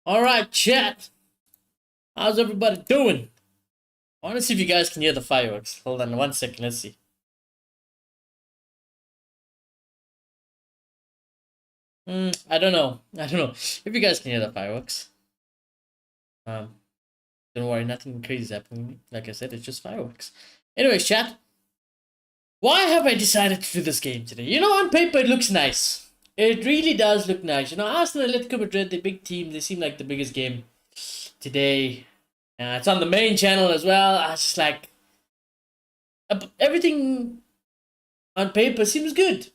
All right, chat. How's everybody doing? I want to see if you guys can hear the fireworks. Hold on 1 second. Let's see. I don't know. I don't know if you guys can hear the fireworks. Um, don't worry, nothing crazy is happening. Like I said, it's just fireworks. Anyways, chat. Why have I decided to do this game today? On paper it looks nice. It really does look nice. Arsenal, Atletico Madrid, the big team. They seem like the biggest game today. It's on the main channel as well. I was just like, everything on paper seems good.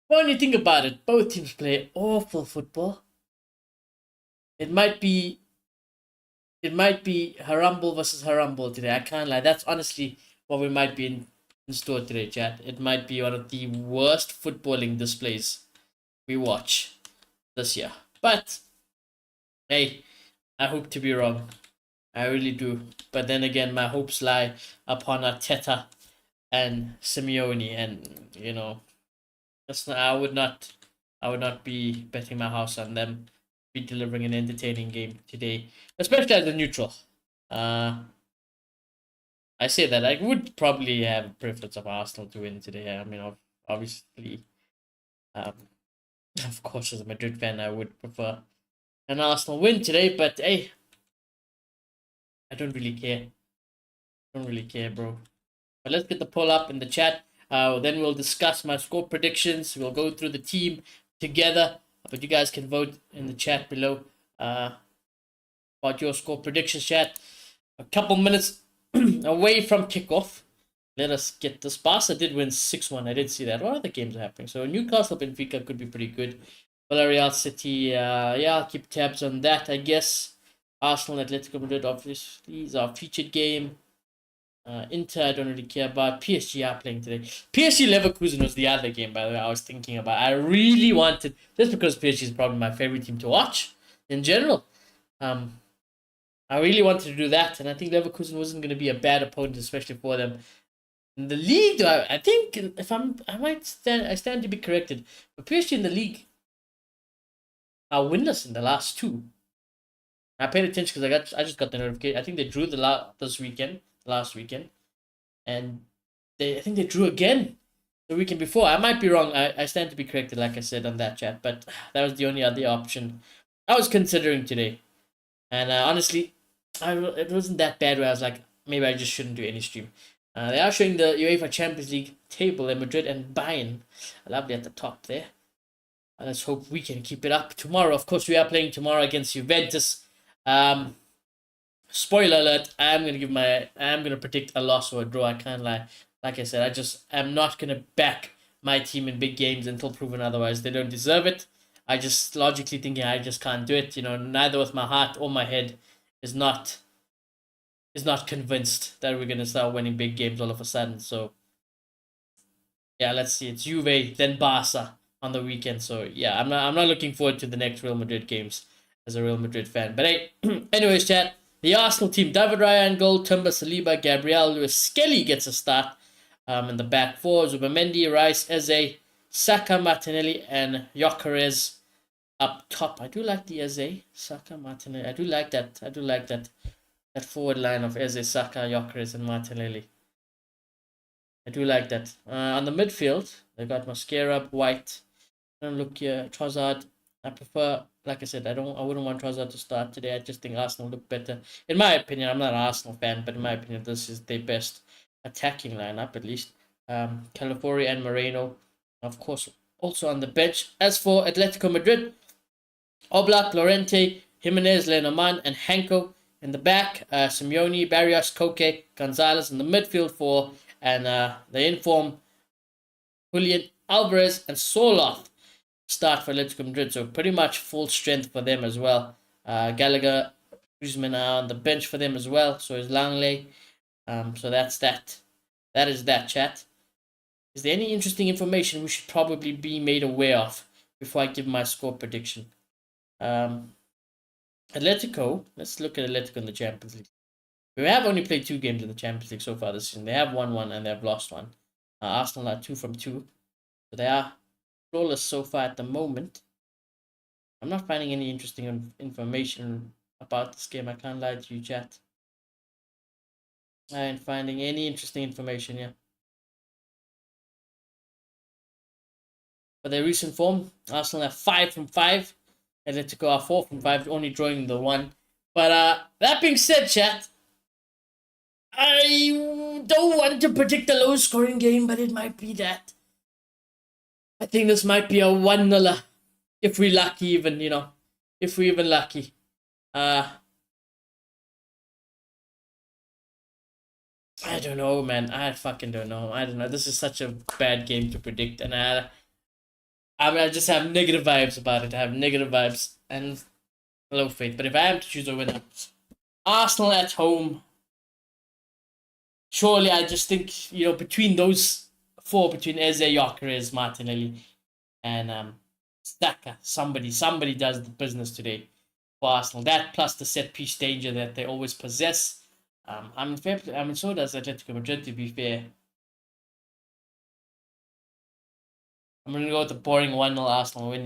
When you think about it, both teams play awful football. It might be Harambol versus Harambol today. I can't lie. That's honestly what we might be in store today, chat. It might be one of the worst footballing displays we watch this year. But hey, I hope to be wrong. I really do. But then again, my hopes lie upon Arteta and Simeone, and I would not be betting my house on them be delivering an entertaining game today, especially as a neutral. I say that I would probably have a preference of Arsenal to win today. I mean, obviously, um, of course, as a Madrid fan, I would prefer an Arsenal win today. But hey, I don't really care. Don't really care, bro. But let's get the poll up in the chat. Then we'll discuss my score predictions. We'll go through the team together. But you guys can vote in the chat below about your score predictions, chat. A couple minutes away from kickoff. Let us get this. Barca did win 6-1. I did see that. What other games are happening? So Newcastle Benfica could be pretty good. Villarreal City, I'll keep tabs on that, I guess. Arsenal Atletico Madrid, obviously, is our featured game. Inter, I don't really care about. PSG are playing today. PSG Leverkusen was the other game, by the way, I was thinking about. I really wanted, just because PSG is probably my favorite team to watch in general. I really wanted to do that, and I think Leverkusen wasn't going to be a bad opponent, especially for them. In the league, though, I think if I stand to be corrected, but PSG in the league are winners in the last two. I paid attention because I just got the notification. I think they drew last weekend, and I think they drew again the weekend before. I might be wrong. I stand to be corrected, like I said on that chat, but that was the only other option I was considering today. And honestly, it wasn't that bad where I was like, maybe I just shouldn't do any stream. They are showing the UEFA Champions League table in Madrid and Bayern. Lovely at the top there. Let's hope we can keep it up tomorrow. Of course, we are playing tomorrow against Juventus. Spoiler alert, I'm gonna predict a loss or a draw. I can't lie. Like I said, I'm not gonna back my team in big games until proven otherwise. They don't deserve it. I just logically thinking I just can't do it. Neither with my heart or my head is not convinced that we're gonna start winning big games all of a sudden. So yeah, let's see. It's Juve, then Barca on the weekend. So yeah, I'm not looking forward to the next Real Madrid games as a Real Madrid fan. But hey, anyways, chat. The Arsenal team: David Raya in goal, Timber, Saliba, Gabriel, Lewis Skelly gets a start. In the back four: Zubamendi, Rice, Eze, Saka, Martinelli, and Gyökeres up top. I do like the Eze, Saka, Martinelli. I do like that. That forward line of Eze, Saka, Gyökeres, and Martinelli. I do like that. On the midfield, they got Mascara, White. Don't look here. Trossard. I prefer, like I said, I wouldn't want Trossard to start today. I just think Arsenal look better. In my opinion, I'm not an Arsenal fan, but in my opinion, this is their best attacking lineup, at least. Calafiori and Moreno, of course, also on the bench. As for Atletico Madrid, Oblak, Llorente, Jimenez, Lenormand, and Hanko in the back. Simeone, Barrios, Koke, Gonzalez in the midfield four, and the inform Julian Alvarez and Soloth start for Atletico Madrid. So pretty much full strength for them as well. Gallagher, Griezmann are on the bench for them as well. So is Langley. So that's that. That is that, chat. Is there any interesting information we should probably be made aware of before I give my score prediction? Atletico. Let's look at Atletico in the Champions League. We have only played 2 games in the Champions League so far this season. They have won 1 and they have lost 1. Arsenal are 2 from 2. So they are flawless so far at the moment. I'm not finding any interesting information about this game. I can't lie to you, chat. I ain't finding any interesting information here. For their recent form, Arsenal are 5 from 5. Atletico are 4 from 5, only drawing the one. But that being said, chat, I don't want to predict a low scoring game, but it might be that. I think this might be a 1-0 if we're lucky, even, if we're even lucky. I don't know, man. I fucking don't know. I don't know. This is such a bad game to predict, and I just have negative vibes about it. I have negative vibes and low faith. But if I am to choose a winner, Arsenal at home. Surely, I just think between those four, between Eze, Gyökeres, Martinelli, and Saka, somebody does the business today for Arsenal. That plus the set piece danger that they always possess. So does Atletico Madrid, to be fair. I'm going to go with the boring 1-0 Arsenal win,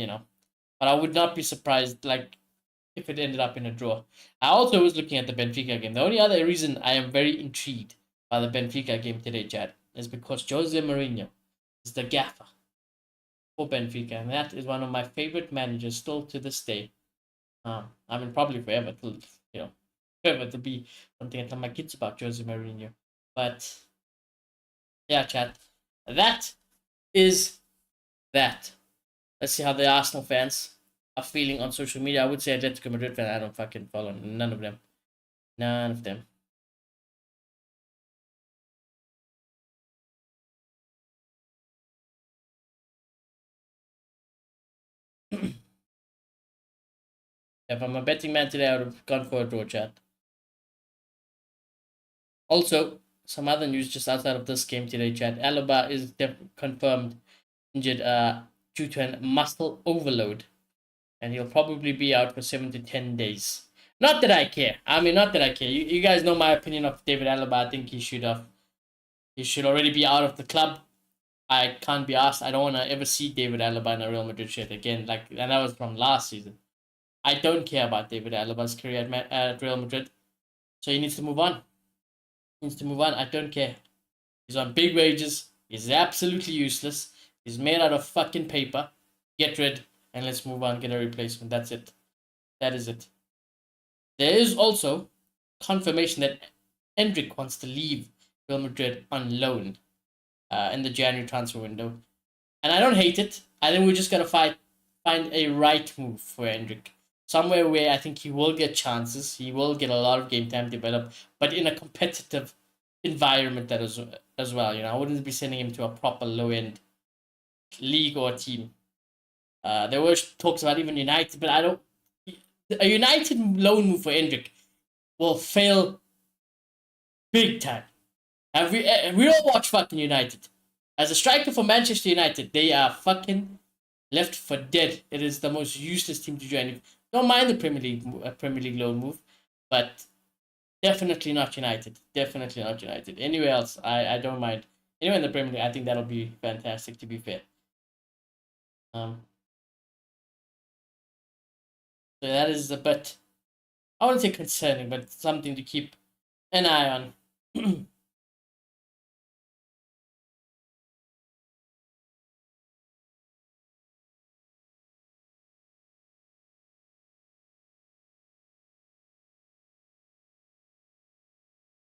But I would not be surprised, if it ended up in a draw. I also was looking at the Benfica game. The only other reason I am very intrigued by the Benfica game today, Chad, is because Jose Mourinho is the gaffer for Benfica, and that is one of my favorite managers still to this day. Probably forever till forever to be something I tell my kids about Jose Mourinho. But yeah, chat. That is that. Let's see how the Arsenal fans are feeling on social media. I would say Atletico Madrid fan. I don't fucking follow none of them. None of them. If I'm a betting man today, I would have gone for a draw, chat. Also, some other news just outside of this game today, chat. Alaba is confirmed injured due to a muscle overload, and he'll probably be out for 7 to 10 days. Not that I care. Not that I care. You guys know my opinion of David Alaba. I think he should already be out of the club. I can't be asked. I don't want to ever see David Alaba in a Real Madrid shirt again. And that was from last season. I don't care about David Alaba's career at Real Madrid, so he needs to move on. I don't care. He's on big wages. He's absolutely useless. He's made out of fucking paper. Get rid and let's move on. Get a replacement. That's it. That is it. There is also confirmation that Endrick wants to leave Real Madrid on loan in the January transfer window. And I don't hate it. I think we're just going to find a right move for Endrick. Somewhere where I think he will get chances. He will get a lot of game time develop, but in a competitive environment that is as well. I wouldn't be sending him to a proper low-end league or team. There were talks about even United, but I don't. A United loan move for Endrick will fail big time. We all watch fucking United. As a striker for Manchester United, they are fucking left for dead. It is the most useless team to join. Don't mind the Premier League loan move, but definitely not United. Definitely not United. Anywhere else, I don't mind. Anywhere in the Premier League, I think that'll be fantastic. To be fair, so that is a bit. I wouldn't say concerning, but something to keep an eye on.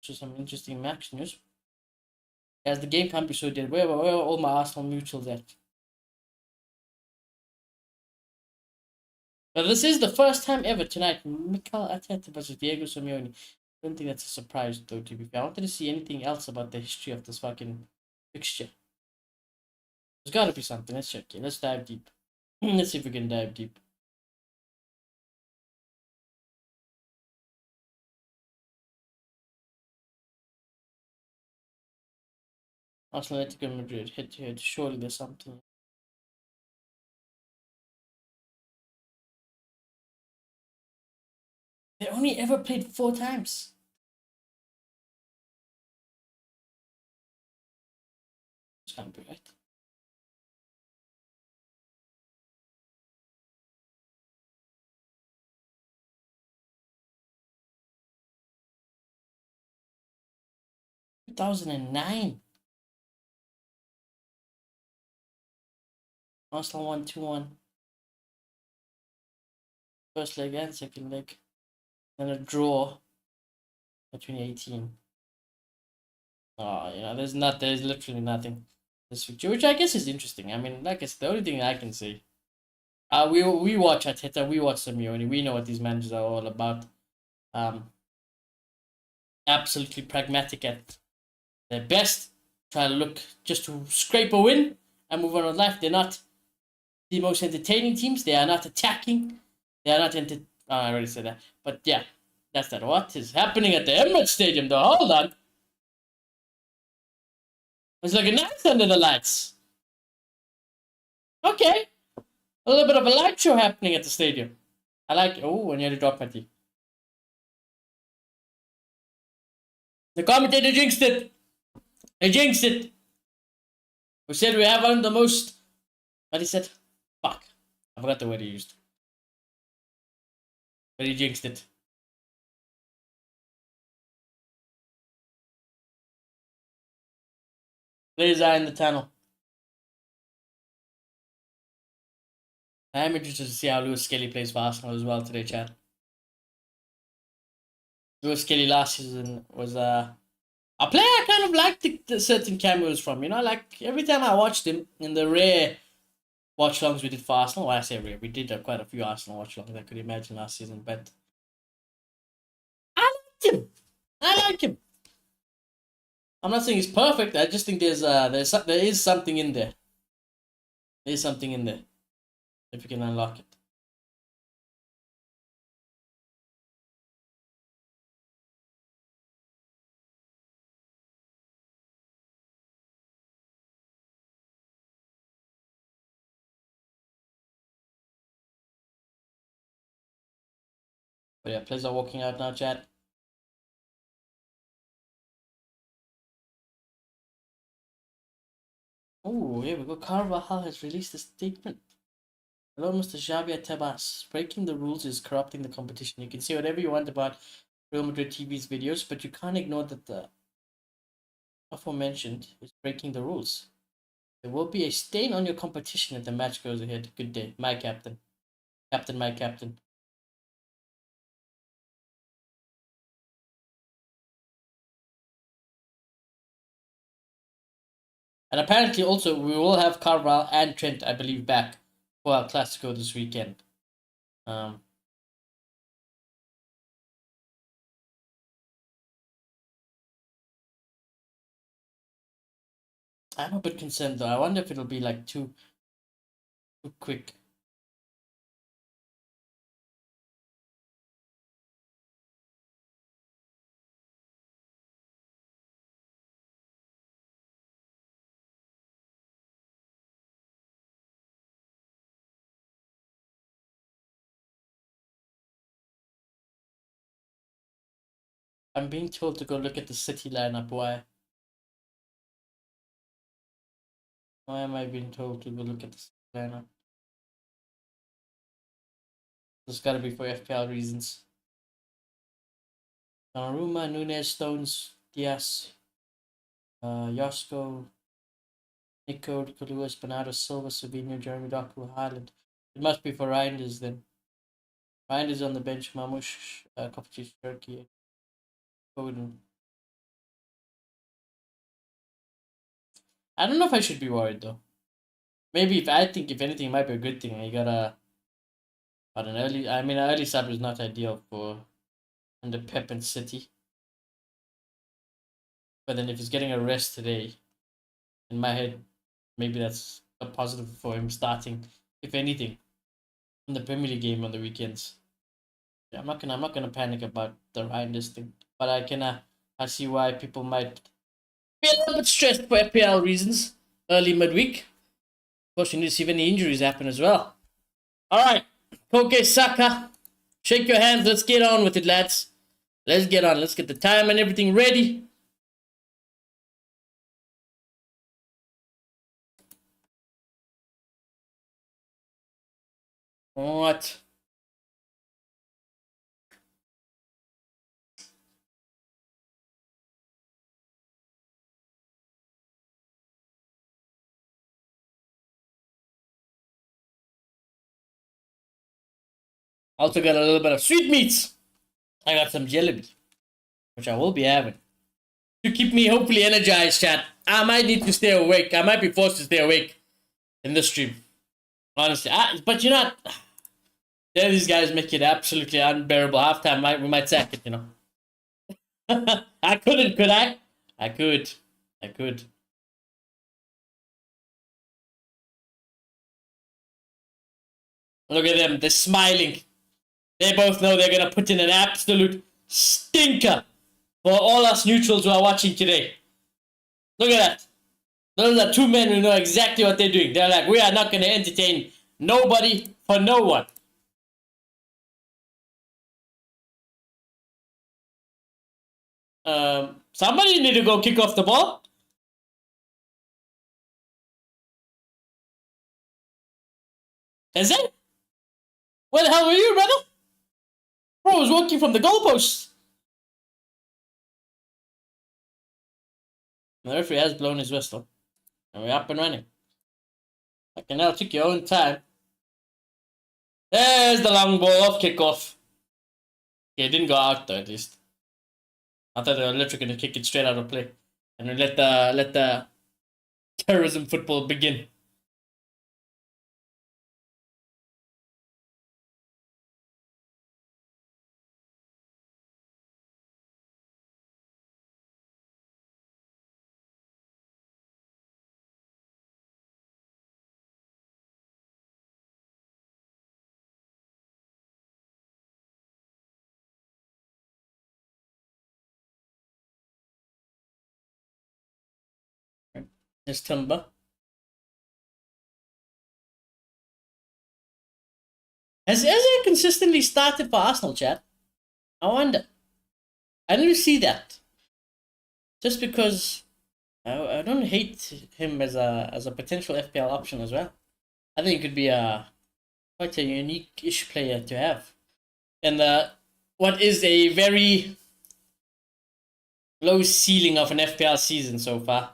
So some interesting match news. As the game can't be so dead, where are all my Arsenal mutuals at? But this is the first time ever tonight. Mikel Arteta versus Diego Simeone. I don't think that's a surprise, though, to be fair. I wanted to see anything else about the history of this fucking fixture. There's gotta be something. Let's check it. Let's dive deep. Let's see if we can dive deep. Arsenal Atletico Madrid head to head. Surely there's something. They only ever played 4 times. This can't be right. 2009. Arsenal won 2-1. First leg and second leg. Then a draw in 2018. Oh, there's literally nothing this fixture, which I guess is interesting. I mean, like it's the only thing I can say. We watch Arteta, we watch Simeone, we know what these managers are all about. Absolutely pragmatic at their best, try to look just to scrape a win and move on with life. They're not the most entertaining teams. They are not attacking. They are not I already said that, but yeah, that's that. What is happening at the Emirates Stadium though? Hold on. It's like a night under the lights. Okay. A little bit of a light show happening at the stadium. I like it. Oh, I nearly dropped my tea. The commentator jinxed it. They jinxed it. We said we have one of the most. But he said, fuck. I forgot the word he used. But he jinxed it. Players are in the tunnel. I'm interested to see how Lewis Skelly plays for Arsenal as well today, Chad. Lewis Skelly last season was a player I kind of liked the certain cameos from. You know, like every time I watched him in the rare watch-alongs we did for Arsenal. Well, I say rare. We did quite a few Arsenal watch-alongs I could imagine last season, but I liked him. I like him. I'm not saying he's perfect. I just think there is something in there. There is something in there if you can unlock it. But yeah, players are walking out now, chat. Oh, here we go. Carvajal has released a statement. Hello, Mr. Javier Tebas. Breaking the rules is corrupting the competition. You can say whatever you want about Real Madrid TV's videos, but you can't ignore that the aforementioned is breaking the rules. There will be a stain on your competition if the match goes ahead. Good day. My captain. Captain, my captain. And apparently also we will have Carval and Trent, I believe, back for our Classico this weekend. I'm a bit concerned though. I wonder if it'll be like too quick. I'm being told to go look at the City lineup. Why? Why am I being told to go look at the City lineup? It's gotta be for FPL reasons. Donnarumma, Nunes, Stones, Diaz, Josko, Nico, Lewis, Bernardo Silva, Savino, Jeremy Doku, Haaland. It must be for Reinders then. Reinders on the bench, Mamush, Kovacic, Turkey, Foden. I don't know if I should be worried though. Maybe I think if anything, it might be a good thing. You gotta, but an early sub is not ideal for under Pep and City. But then if he's getting a rest today, in my head, maybe that's a positive for him starting, if anything, in the Premier League game on the weekends. Yeah, I'm not gonna panic about the Reinders thing, but I see why people might be a little bit stressed for FPL reasons early midweek. Of course, you need to see if any injuries happen as well. All right, Koke Saka, shake your hands. Let's get on with it, lads. Let's get on. Let's get the time and everything ready. What? Also got a little bit of sweetmeats. I got some jalebi, which I will be having to keep me hopefully energized, chat. I might need to stay awake. I might be forced to stay awake in this stream. Honestly. But you know what? There these guys make it absolutely unbearable. Halftime, we might sack it, you know. I couldn't, could I? I could. I could. Look at them. They're smiling. They both know they're going to put in an absolute stinker for all us neutrals who are watching today. Look at that. Those are two men who know exactly what they're doing. They're like, we are not going to entertain nobody for no one. Somebody need to go kick off the ball. Is it? Where the hell were you, brother? Bro, I was walking from the goalposts. The referee has blown his whistle. And we're up and running. Fucking hell, took your own time. There's the long ball off kickoff. Okay, it didn't go out though, at least. I thought they were literally going to kick it straight out of play. And let the terrorism football begin. There's Timber. Has Eze consistently started for Arsenal, chat? I wonder. I didn't see that. Just because I don't hate him as a potential FPL option as well. I think he could be quite a unique-ish player to have. And what is a very low ceiling of an FPL season so far.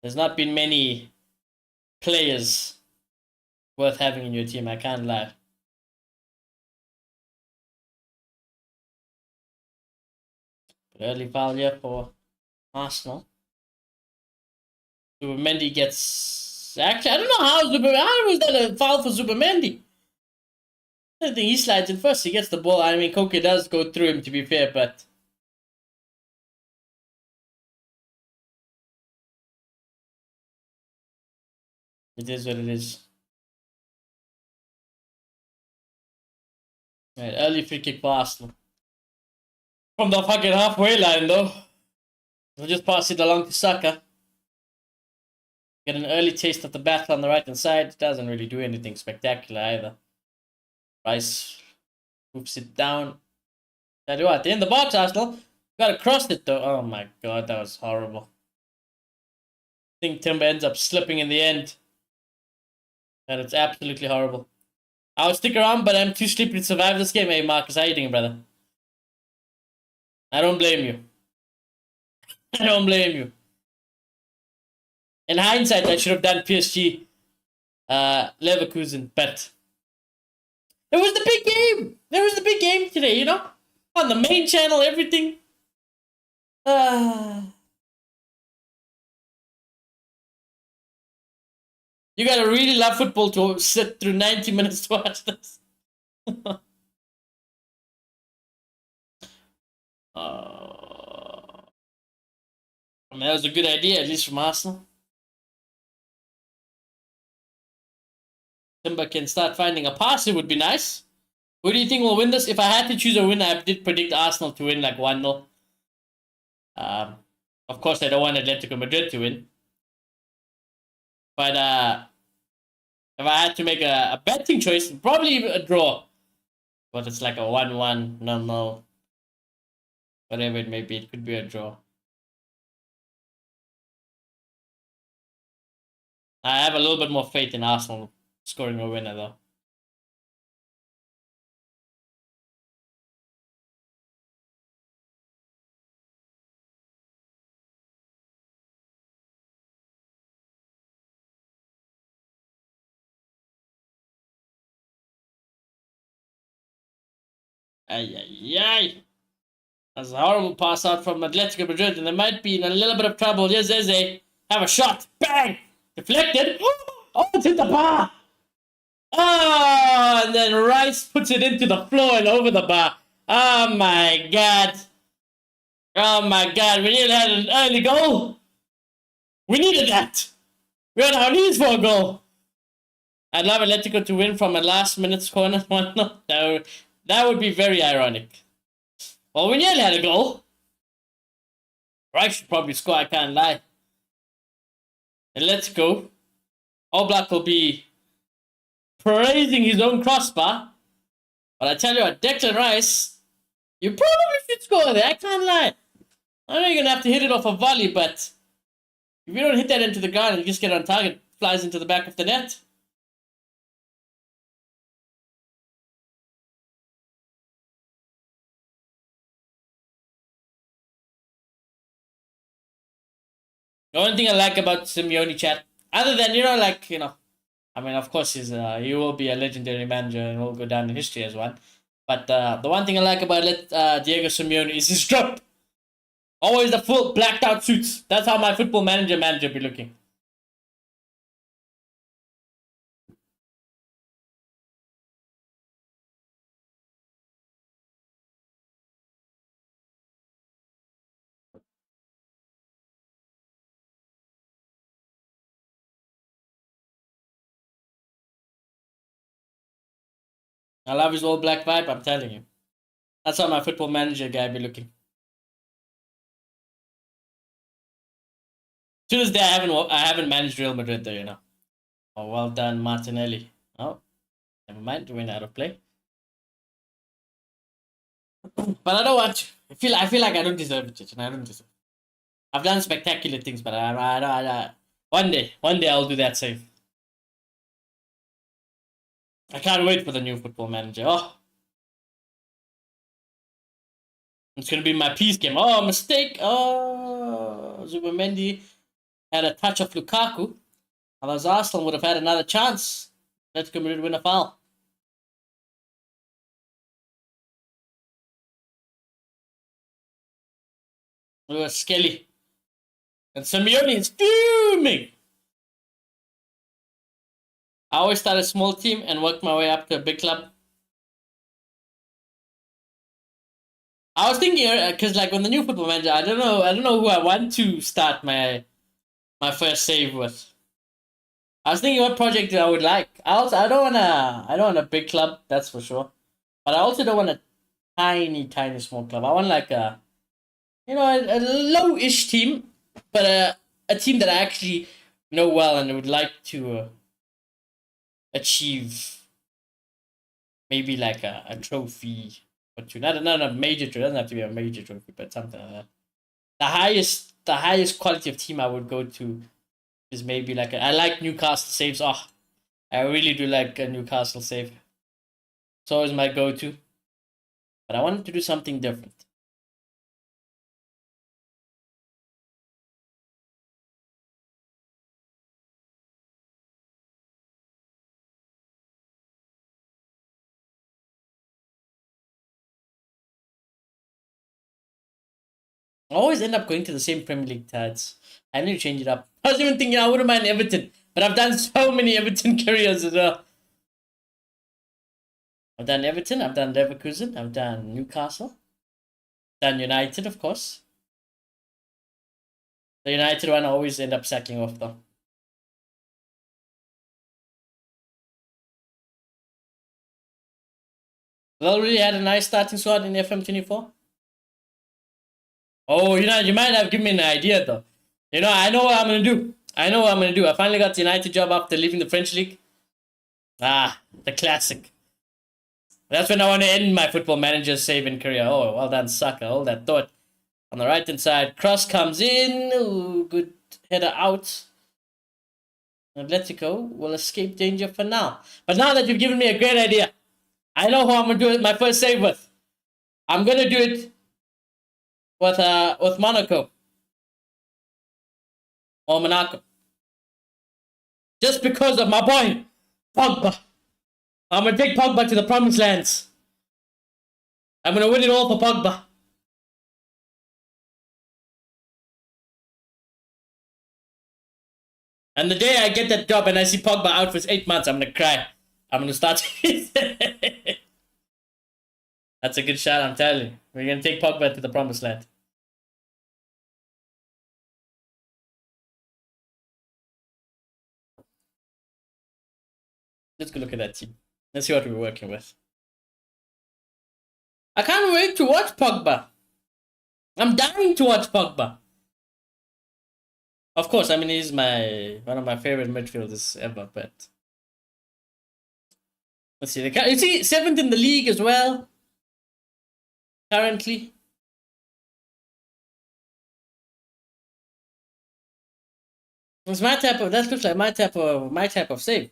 There's not been many players worth having in your team, I can't lie. But early foul here for Arsenal. Zubimendi gets... Actually, I don't know how was that a foul for Zubimendi? I think he slides in first. He gets the ball. I mean, Koke does go through him, to be fair, but... It is what it is. Right, early free kick for Arsenal. From the fucking halfway line, though. We'll just pass it along to Saka. Get an early taste of the battle on the right hand side. It doesn't really do anything spectacular either. Rice moves it down. Tell you what, in the box, Arsenal. Gotta cross it though. Oh my god, that was horrible. I think Timber ends up slipping in the end. And it's absolutely horrible. I'll stick around, but I'm too sleepy to survive this game. Hey, Marcus, how you doing, brother? I don't blame you. I don't blame you. In hindsight, I should have done PSG Leverkusen, but it was the big game. It was the big game today, you know? On the main channel, everything. You gotta really love football to sit through 90 minutes to watch this. I mean, that was a good idea, at least from Arsenal. Timber can start finding a pass, it would be nice. Who do you think will win this? If I had to choose a winner, I did predict Arsenal to win like 1-0. Of course, I don't want Atletico Madrid to win. But if I had to make a betting choice, probably a draw. But it's like a 1-1, no. Whatever it may be, it could be a draw. I have a little bit more faith in Arsenal scoring a winner, though. Ay, ay, ay. That's a horrible pass out from Atletico Madrid, and they might be in a little bit of trouble. Here's Eze. Have a shot. Bang! Deflected. Oh, it's hit the bar. Oh, and then Rice puts it into the floor and over the bar. Oh my god. Oh my god. We nearly had an early goal. We needed that. We had our knees for a goal. I'd love Atletico to win from a last minute corner. That would be very ironic. Well, we nearly had a goal. Rice should probably score, I can't lie. And let's go. All Black will be praising his own crossbar. But I tell you what, Declan Rice, you probably should score there, I can't lie. I know you're going to have to hit it off a volley, but if you don't hit that into the ground and you just get on target, it flies into the back of the net. The only thing I like about Simeone, chat, other than, I mean, of course, he will be a legendary manager and will go down in history as one. But the one thing I like about Diego Simeone is his drip. Always the full blacked out suits. That's how my football manager be looking. I love his all black vibe, I'm telling you. That's how my football manager guy be looking. To this day, I haven't managed Real Madrid though, you know. Oh, well done, Martinelli. Oh, never mind, we went out of play. But I don't want to. I feel like I don't deserve it, and I don't deserve it. I've done spectacular things, but one day I'll do that save. I can't wait for the new football manager. Oh, it's gonna be my peace game. Oh, mistake. Oh, Zubamendi had a touch of Lukaku. Otherwise, Arsenal would have had another chance. Let's go to win a foul. It was Skelly. And Simeone is fuming. I always start a small team and work my way up to a big club. I was thinking, because like when the new football manager, I don't know who I want to start my first save with. I was thinking what project I would like. I don't want a big club, that's for sure. But I also don't want a tiny small club. I want like a low-ish team, but a team that I actually know well and would like to achieve maybe like a trophy or two. Not a major trophy. It doesn't have to be a major trophy, but something like that. The highest quality of team I would go to is maybe like I like Newcastle saves. Oh, I really do like a Newcastle save. It's always my go-to. But I wanted to do something different. I always end up going to the same Premier League sides. I need to change it up. I was even thinking I wouldn't mind Everton, but I've done so many Everton careers as well. I've done Everton, I've done Leverkusen, I've done Newcastle, done United, of course. The United one I always end up sacking off though. We already had a nice starting squad in FM24. Oh, you might have given me an idea though. I know what I'm gonna do. I finally got the United job after leaving the French league. Ah, the classic. That's when I want to end my football manager saving career. Oh, well done, Saka. Hold that thought. On the right hand side, cross comes in. Ooh, good header out. Atletico will escape danger for now. But now that you've given me a great idea, I know who I'm gonna do it my first save with. I'm gonna do it with Monaco or Monaco. Just because of my boy Pogba. I'm gonna take Pogba to the promised lands. I'm gonna win it all for Pogba. And the day I get that job and I see Pogba out for 8 months, I'm gonna cry. I'm gonna start. That's a good shot, I'm telling you. We're gonna take Pogba to the promised land. Let's go look at that team. Let's see what we're working with. I can't wait to watch Pogba. I'm dying to watch Pogba. Of course, I mean he's one of my favorite midfielders ever, but let's see. Is he 7th in the league as well? Currently. It's my type of, that looks like my type of save.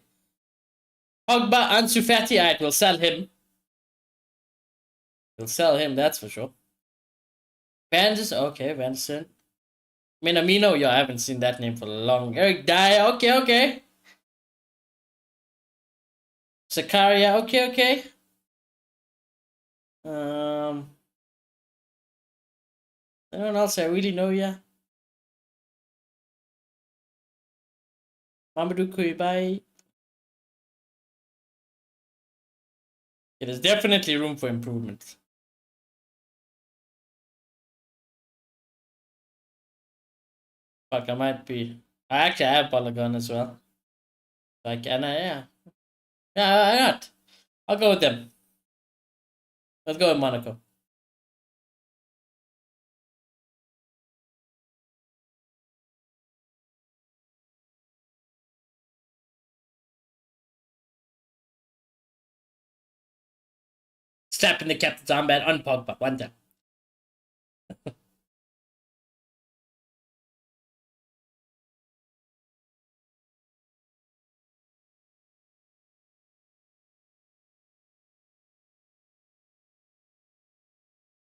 Pogba, Ansu Fati, alright, we'll sell him. We'll sell him, that's for sure. Okay, Vanderson. Minamino, yo, I haven't seen that name for long. Eric Dyer, okay. Zakaria, okay. Anyone else I really know, yeah? Mamadou Koulibaly. There's definitely room for improvement. Fuck, I might be. I actually have Polygon as well. Like, and yeah. Yeah, why not? I'll go with them. Let's go with Monaco. Slapping the captain's armband on Pogba. One time.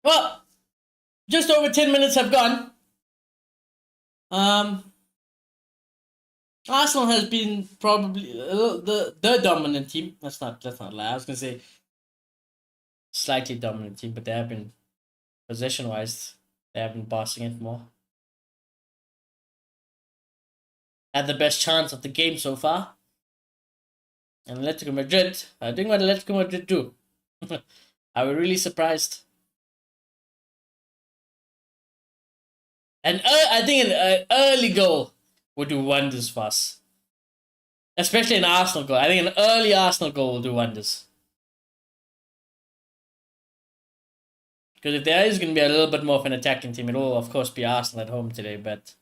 Well, just over 10 minutes have gone. Arsenal has been probably the dominant team. Let's not lie. I was gonna say slightly dominant team, but they have been possession wise, they have been bossing it more. Had the best chance of the game so far. And Atletico Madrid doing what Atletico Madrid do. I was really surprised. And I think an early goal would do wonders for us. Especially an Arsenal goal. I think an early Arsenal goal will do wonders. Because if there is going to be a little bit more of an attacking team, it will, of course, be Arsenal at home today, but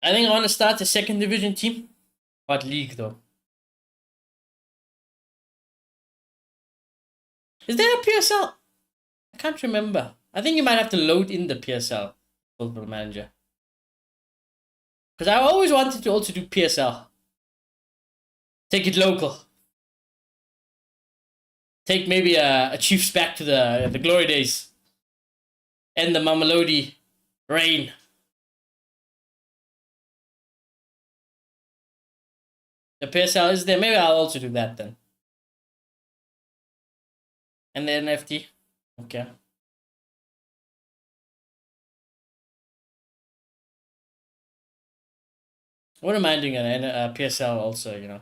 I think I want to start a second division team. What league, though? Is there a PSL? I can't remember. I think you might have to load in the PSL Football Manager. Because I always wanted to also do PSL. Take it local. Take maybe a Chiefs back to the glory days. End the Mamelodi reign. The PSL is there. Maybe I'll also do that then. And the NFT. Okay. What am I doing? A PSL also, you know.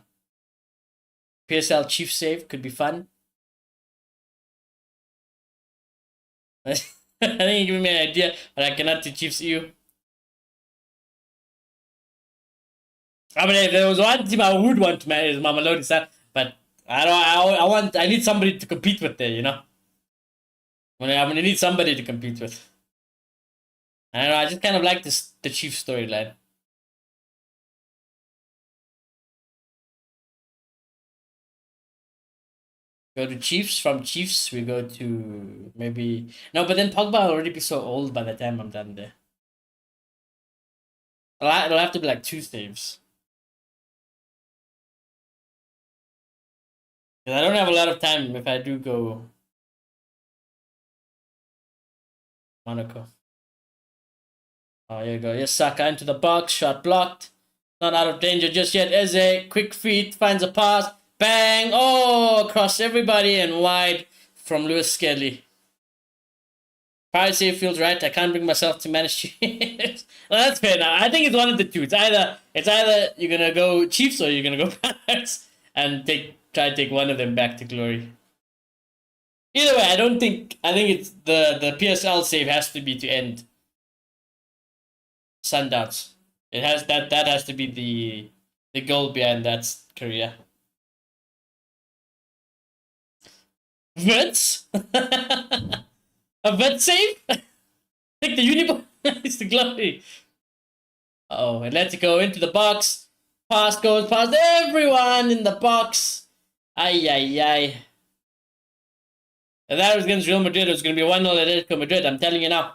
PSL Chief Save could be fun. I think you give me an idea, but I cannot do Chiefs EU. I mean, if there was one team I would want to manage, is Mamelodi, sir. But I don't. I need somebody to compete with there. You know. I'm gonna need somebody to compete with. I don't know. I just kind of like the Chiefs storyline. Go to Chiefs. From Chiefs, we go to maybe no, but then Pogba will already be so old by the time I'm done there. It'll have to be like 2 saves. Because I don't have a lot of time if I do go Monaco. Oh, here you go. Here's Saka into the box. Shot blocked. Not out of danger just yet. Eze, quick feet, finds a pass. Bang! Oh, across everybody and wide from Lewis Skelly. Piracy feels right. I can't bring myself to manage Chiefs. Well, that's fair now. I think it's one of the two. It's either you're gonna go Chiefs or you're gonna go Pirates and try to take one of them back to glory. Either way, I think it's the PSL save has to be to end Sundowns. It has that has to be the goal behind that career. Vince? A vet save? Take the uniform. It's the glory. Oh, Atletico into the box. Pass goes past everyone in the box. Ay, ay, ay. If that was against Real Madrid, it was going to be 1-0 Atletico Madrid. I'm telling you now.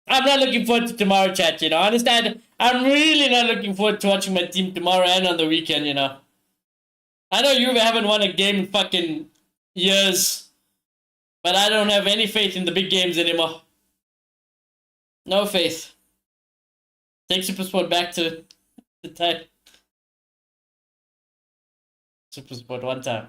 I'm not looking forward to tomorrow, chat, you know. Understand? I'm really not looking forward to watching my team tomorrow and on the weekend, you know. I know you haven't won a game in fucking years. But I don't have any faith in the big games anymore. No faith. Take Supersport back to the time. Supersport one time.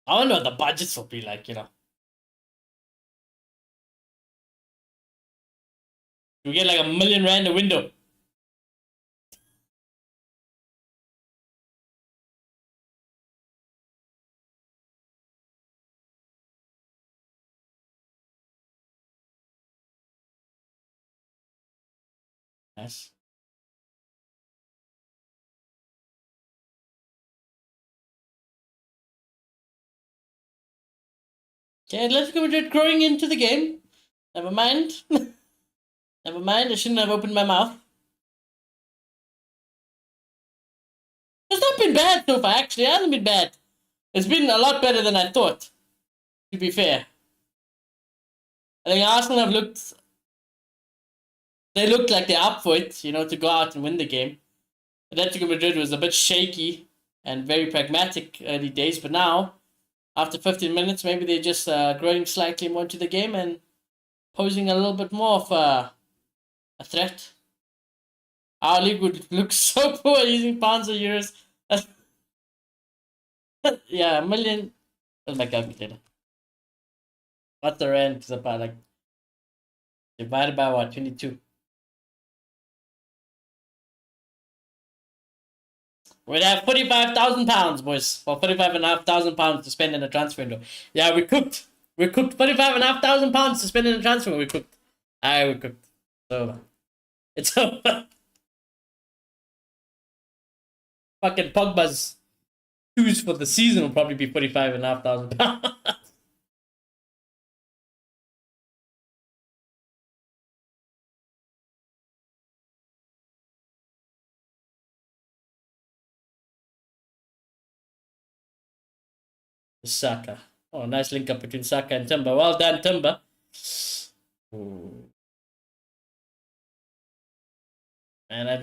I wonder what the budgets will be like, you know. You get like R1 million a window. Nice. Okay, let's go with it growing into the game. Never mind. Never mind, I shouldn't have opened my mouth. It's not been bad so far, actually. It hasn't been bad. It's been a lot better than I thought, to be fair. I think Arsenal have looked... They looked like they're up for it, you know, to go out and win the game. Atletico Madrid was a bit shaky and very pragmatic early days, but now, after 15 minutes, maybe they're just growing slightly more into the game and posing a little bit more of a threat. Our league would look so poor using pounds or euros. Yeah, $1 million. Where's my calculator? What's the rent? It's about like divided by what? 22. We'd have £45,000, boys. Or £45,500 to spend in a transfer window. Yeah, we cooked. We cooked £45,500 to spend in a transfer. We cooked. We cooked. It's over. It's over. Fucking Pogba's shoes for the season will probably be £45,500. Saka. Oh, nice link up between Saka and Timber. Well done, Timber. And I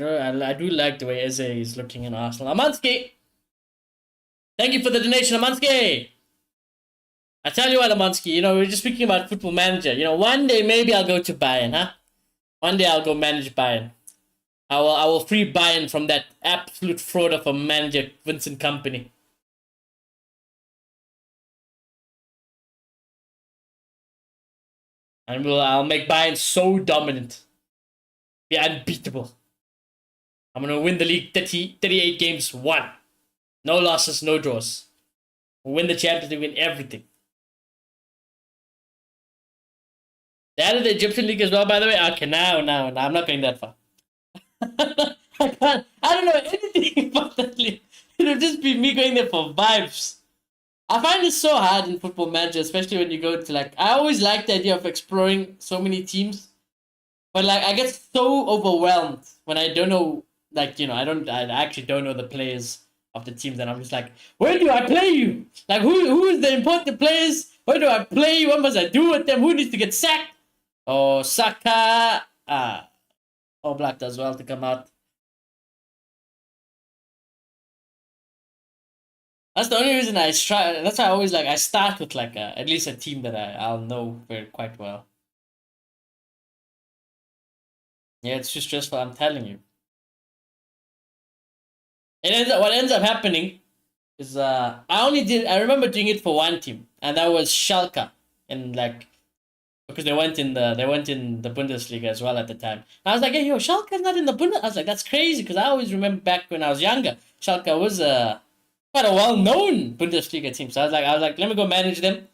do like the way Eze is looking in Arsenal. Amansky! Thank you for the donation, Amansky! I tell you what, Amansky, you know, we're just speaking about Football Manager. You know, one day maybe I'll go to Bayern, huh? One day I'll go manage Bayern. I will free Bayern from that absolute fraud of a manager, Vincent Company. And I'll make Bayern so dominant. Be unbeatable. I'm going to win the league 38 games, 1. No losses, no draws. We'll win the Champions League, win everything. They added the Egyptian League as well, by the way. Okay, now, I'm not going that far. I don't know anything about that league. It'll just be me going there for vibes. I find it so hard in Football Manager, especially when you go to like... I always like the idea of exploring so many teams. But like, I get so overwhelmed when I don't know... Like, you know, I actually don't know the players of the teams, and I'm just like, where do I play you? Like, who is the important players? Where do I play you? What must I do with them? Who needs to get sacked? Oh, Saka. Oh, Black does well to come out. That's the only reason I try. That's why I always like I start with like at least a team that I'll know very quite well. Yeah, it's too stressful. I'm telling you. What ends up happening is I remember doing it for one team, and that was Schalke, and like because they went in the Bundesliga as well at the time. And I was like, hey, yo, Schalke's not in the Bundesliga. I was like, that's crazy because I always remember back when I was younger, Schalke was quite a well-known Bundesliga team. So I was like, let me go manage them.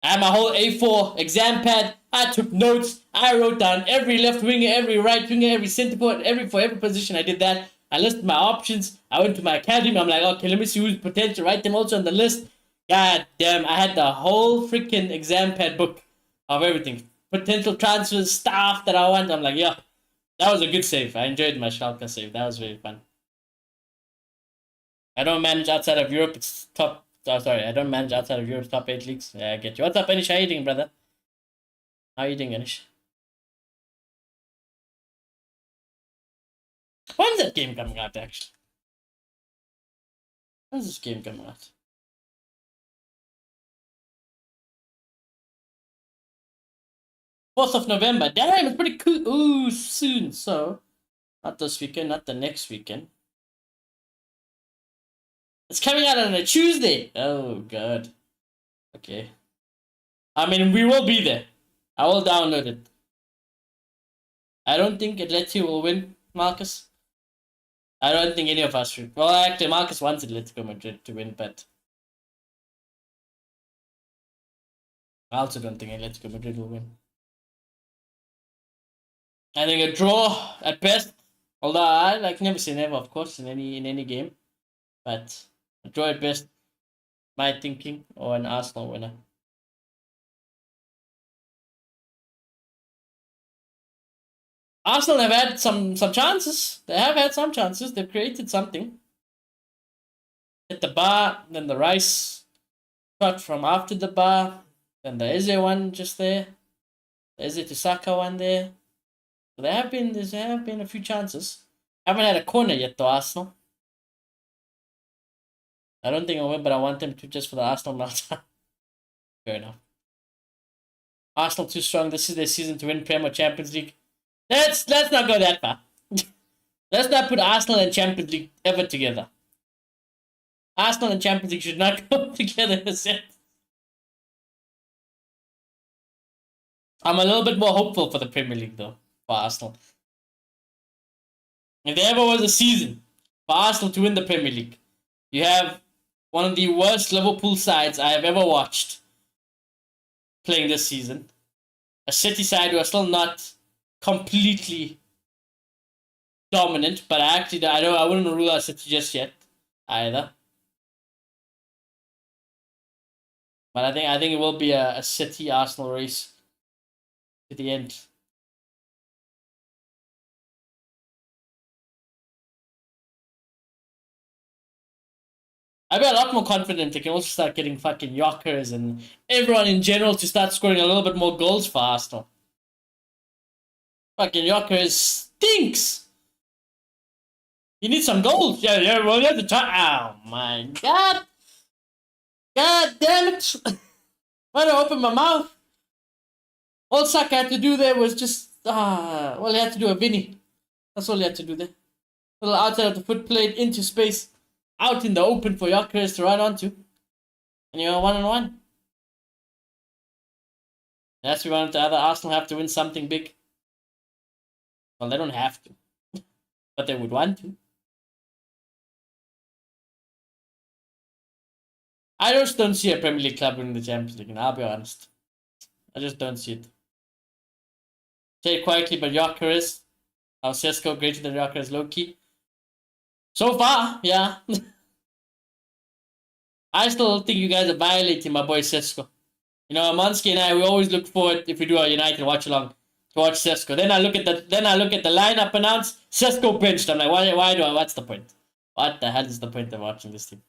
I had my whole A4 exam pad. I took notes. I wrote down every left winger, every right winger, every centre forward, for every position. I did that. I listed my options. I went to my academy. I'm like, okay, let me see who's potential. Write them also on the list. God damn, I had the whole freaking exam pad book of everything. Potential transfers, staff that I want. I'm like, yeah, that was a good save. I enjoyed my Schalke save. That was very fun. I don't manage outside of Europe. It's top. Oh, sorry, I don't manage outside of Europe's top 8 leagues. Yeah, I get you. What's up, Anish? How you doing, brother? How you doing, Anish? When's that game coming out, actually? When's this game coming out? 4th of November. Damn, it's pretty cool. Ooh, soon. So, not this weekend, not the next weekend. It's coming out on a Tuesday. Oh, God. Okay. I mean, we will be there. I will download it. I don't think Atleti will win, Marcus. I don't think any of us should. Well, actually, Marcus wants Atletico Madrid to win, but I also don't think Atletico Madrid will win. I think a draw at best. Although I like never say never, of course, in any game. But a draw at best, my thinking, or an Arsenal winner. Arsenal have had some chances. They have had some chances. They've created something. Hit the bar, then the Rice shot from after the bar, then the Eze one just there. The Eze to Saka one there. So there have been a few chances. Haven't had a corner yet though, Arsenal. I don't think I'll win, but I want them to just for the Arsenal meltdown. Fair enough. Arsenal too strong. This is their season to win Premier Champions League. Let's not go that far. Let's not put Arsenal and Champions League ever together. Arsenal and Champions League should not go together. I'm a little bit more hopeful for the Premier League though, for Arsenal. If there ever was a season for Arsenal to win the Premier League, you have one of the worst Liverpool sides I have ever watched playing this season. A City side who are still not completely dominant, but I wouldn't rule out City just yet either. But I think it will be a City Arsenal race to the end. I'd be a lot more confident they can also start getting fucking Yockers and everyone in general to start scoring a little bit more goals for Arsenal. Fucking Yockers stinks. You need some goals. Yeah, well, you have to try. Oh my god. God damn it. Why did I open my mouth? All Saka had to do there was just, well, he had to do a Vinny. That's all he had to do there. A little outside of the foot plate into space, out in the open for Yockers to run onto. And you're 1-on-1. Yes, we wanted to either Arsenal have to win something big. Well, they don't have to. But they would want to. I just don't see a Premier League club winning the Champions League, and I'll be honest. I just don't see it. Say it quietly, but Gyökeres, our Sesko greater than Gyökeres low-key. So far, yeah. I still think you guys are violating my boy Sesko. You know, Mansky and I, we always look forward, if we do our United watch along, to watch Sesko. Then I look at the lineup announced, Sesko benched. I'm like, what's the point? What the hell is the point of watching this team?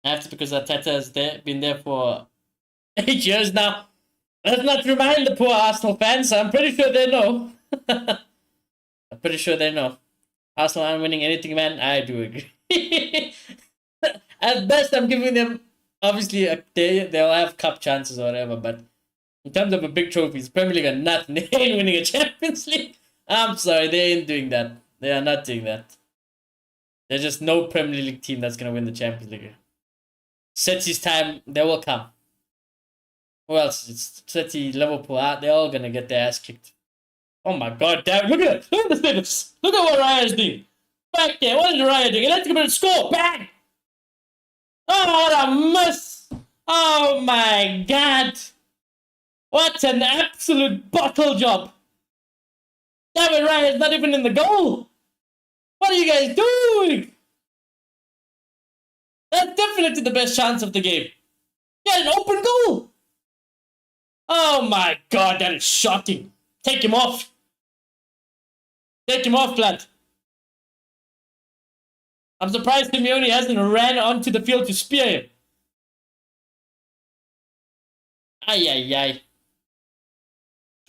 I have to because Arteta has been there for 8 years now. Let's not remind the poor Arsenal fans. I'm pretty sure they know. I'm pretty sure they know. Arsenal aren't winning anything, man. I do agree. At best, I'm giving them obviously they'll have cup chances or whatever, but in terms of a big trophies, Premier League are nothing. They ain't winning a Champions League. I'm sorry, they ain't doing that. They are not doing that. There's just no Premier League team that's gonna win the Champions League. City's time, they will come. Who else? It's City, Liverpool. They're all gonna get their ass kicked. Oh my god, damn! Look at it! Look at the status! Look at what Raya's doing. Back there, what is Raya doing? Atletico Madrid score! Bang! Oh, what a miss! Oh my god! What an absolute bottle job! David Raya is not even in the goal! What are you guys doing? That's definitely the best chance of the game. Yeah, an open goal! Oh my god, that is shocking. Take him off. Take him off, lad. I'm surprised Simeone hasn't ran onto the field to spear him. Ay, ay, ay.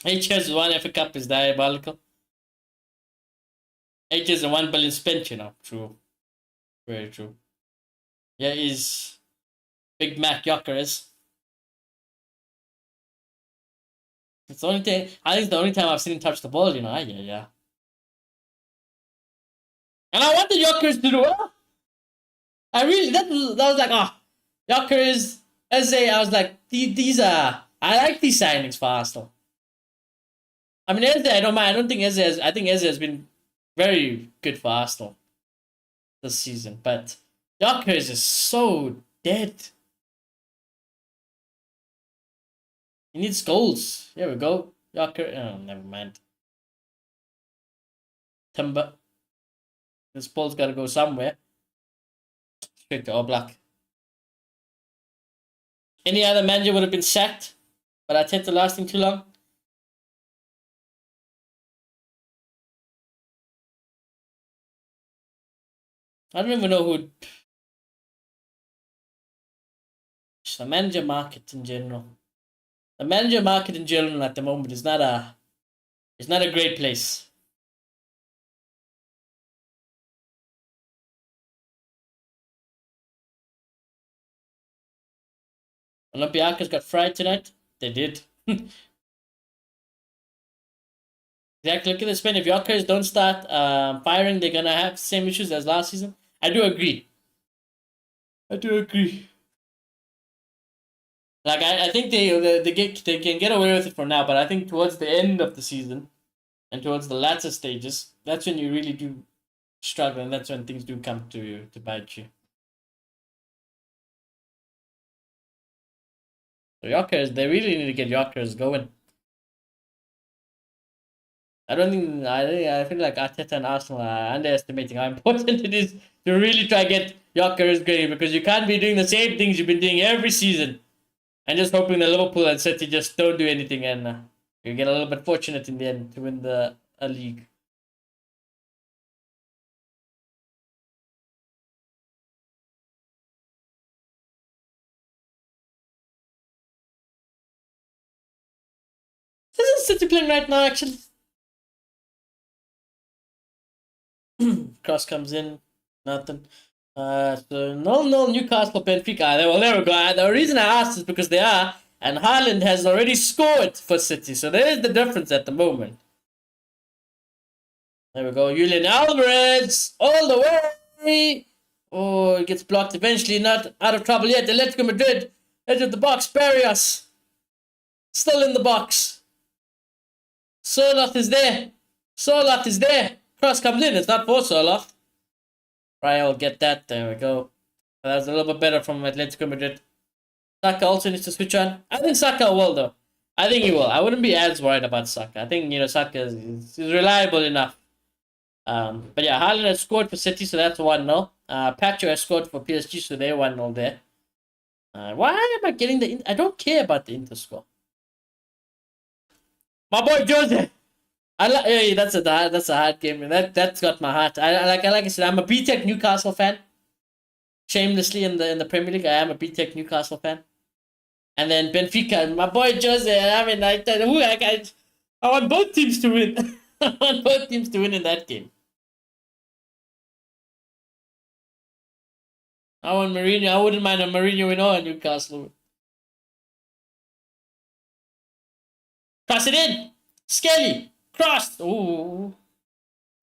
H has one FA Cup is diabolical. H has a 1 billion spent, you know. True. Very true. Yeah, is Big Mac Yockers. It's the only thing. I think it's the only time I've seen him touch the ball, you know. Ay, yeah, yeah. And I want the Yockers to do well. I really, that was like, Yockers, Eze, I was like, these are, I like these signings for Arsenal. I mean, Eze, I don't mind. I don't think Eze I think Eze has been very good for Arsenal this season. But Yockers is so dead. He needs goals. Here we go. Yocker, oh, never mind. Timber. This ball's got to go somewhere. Straight to Oblak. Any other manager would have been sacked, but Arteta lasting too long. I don't even know who. The manager market in general. The manager market in general at the moment is not a. It's not a great place. Olympiacos got fried tonight. They did. Exactly. Look at the spin. If Yockers don't start firing, they're gonna have the same issues as last season. I do agree. I do agree. Like I think they can get away with it for now, but I think towards the end of the season and towards the latter stages, that's when you really do struggle, and that's when things do come to bite you. So Yockers, they really need to get Yockers going. I feel like Arteta and Arsenal are underestimating how important it is to really try to get Yockers going, because you can't be doing the same things you've been doing every season and just hoping that Liverpool and City just don't do anything, and you get a little bit fortunate in the end to win the league. Isn't City playing right now, actually? Cross comes in, nothing. So no Newcastle Benfica. Well, there we go. The reason I asked is because they are, and Haaland has already scored for City, so there is the difference at the moment. There we go. Julian Alvarez all the way. Oh, it gets blocked eventually. Not out of trouble yet. Atletico Madrid edge of the box. Barrios still in the box. Soloth is there. Soloth is there. Cross comes in. It's not for Soloth. Raya will get that. There we go. That's a little bit better from Atletico Madrid. Saka also needs to switch on. I think Saka will, though. I think he will. I wouldn't be as worried about Saka. I think, Saka is reliable enough. But yeah, Haaland has scored for City, so that's 1-0. Pacho has scored for PSG, so they're 1-0 there. Why am I getting the... I don't care about the Inter score. My boy Jose! Hey, that's a hard game. That's got my heart. Like I said, I'm a BTEC Newcastle fan. Shamelessly in the Premier League, I am a BTEC Newcastle fan. And then Benfica, my boy Jose. I mean, I want both teams to win. I want both teams to win in that game. I want Mourinho. I wouldn't mind a Mourinho win or a Newcastle. Cross it in. Skelly. Crossed. Ooh.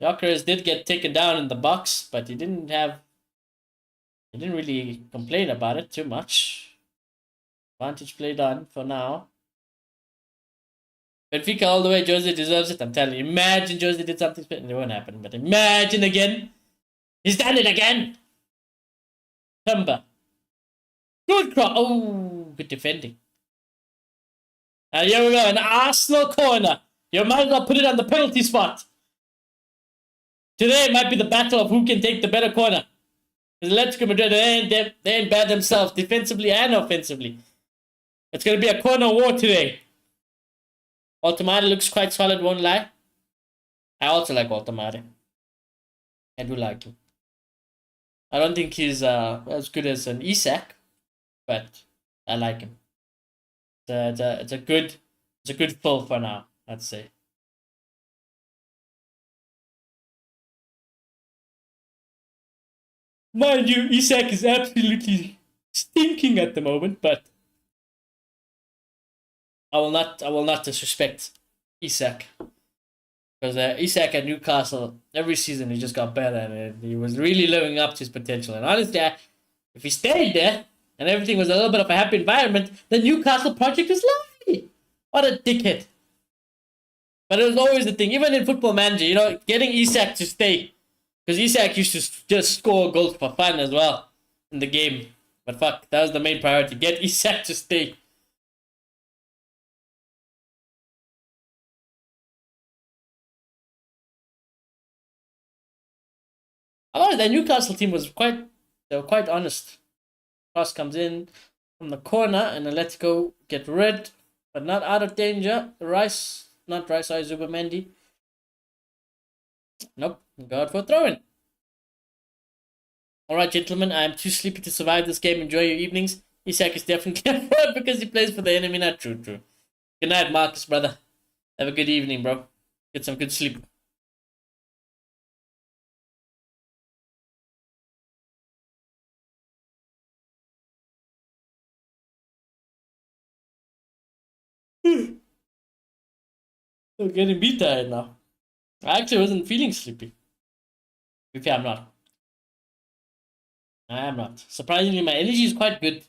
Gyökeres did get taken down in the box, but he didn't really complain about it too much. Advantage played on for now. Benfica all the way. Jose deserves it. I'm telling you. Imagine Jose did something special. It won't happen, but imagine again. He's done it again. Tumba. Good cross. Oh, good defending. And here we go. An Arsenal corner. You might as well put it on the penalty spot. Today might be the battle of who can take the better corner. Atletico Madrid, they ain't bad themselves, defensively and offensively. It's going to be a corner war today. Altamare looks quite solid, won't lie. I also like Altamare. I do like him. I don't think he's as good as an Isak, but I like him. It's a good pull for now, I'd say. Mind you, Isak is absolutely stinking at the moment, but I will not disrespect Isak. Because Isak at Newcastle, every season he just got better and he was really living up to his potential. And honestly, if he stayed there and everything was a little bit of a happy environment, the Newcastle project is lovely. What a dickhead. But it was always the thing, even in Football Manager, getting Isak to stay. Because Isak used to just score goals for fun as well in the game. But fuck, that was the main priority. Get Isak to stay. Oh, the Newcastle team was quite honest. Cross comes in from the corner and Atletico get rid, but not out of danger. Zubimendi. Nope, go out for a throw-in. Alright, gentlemen, I am too sleepy to survive this game. Enjoy your evenings. Isak is definitely a fraud because he plays for the enemy. Not true. Good night, Marcus, brother. Have a good evening, bro. Get some good sleep. I'm getting beat tired now. I actually wasn't feeling sleepy. Okay, I'm not. I am not. Surprisingly, my energy is quite good.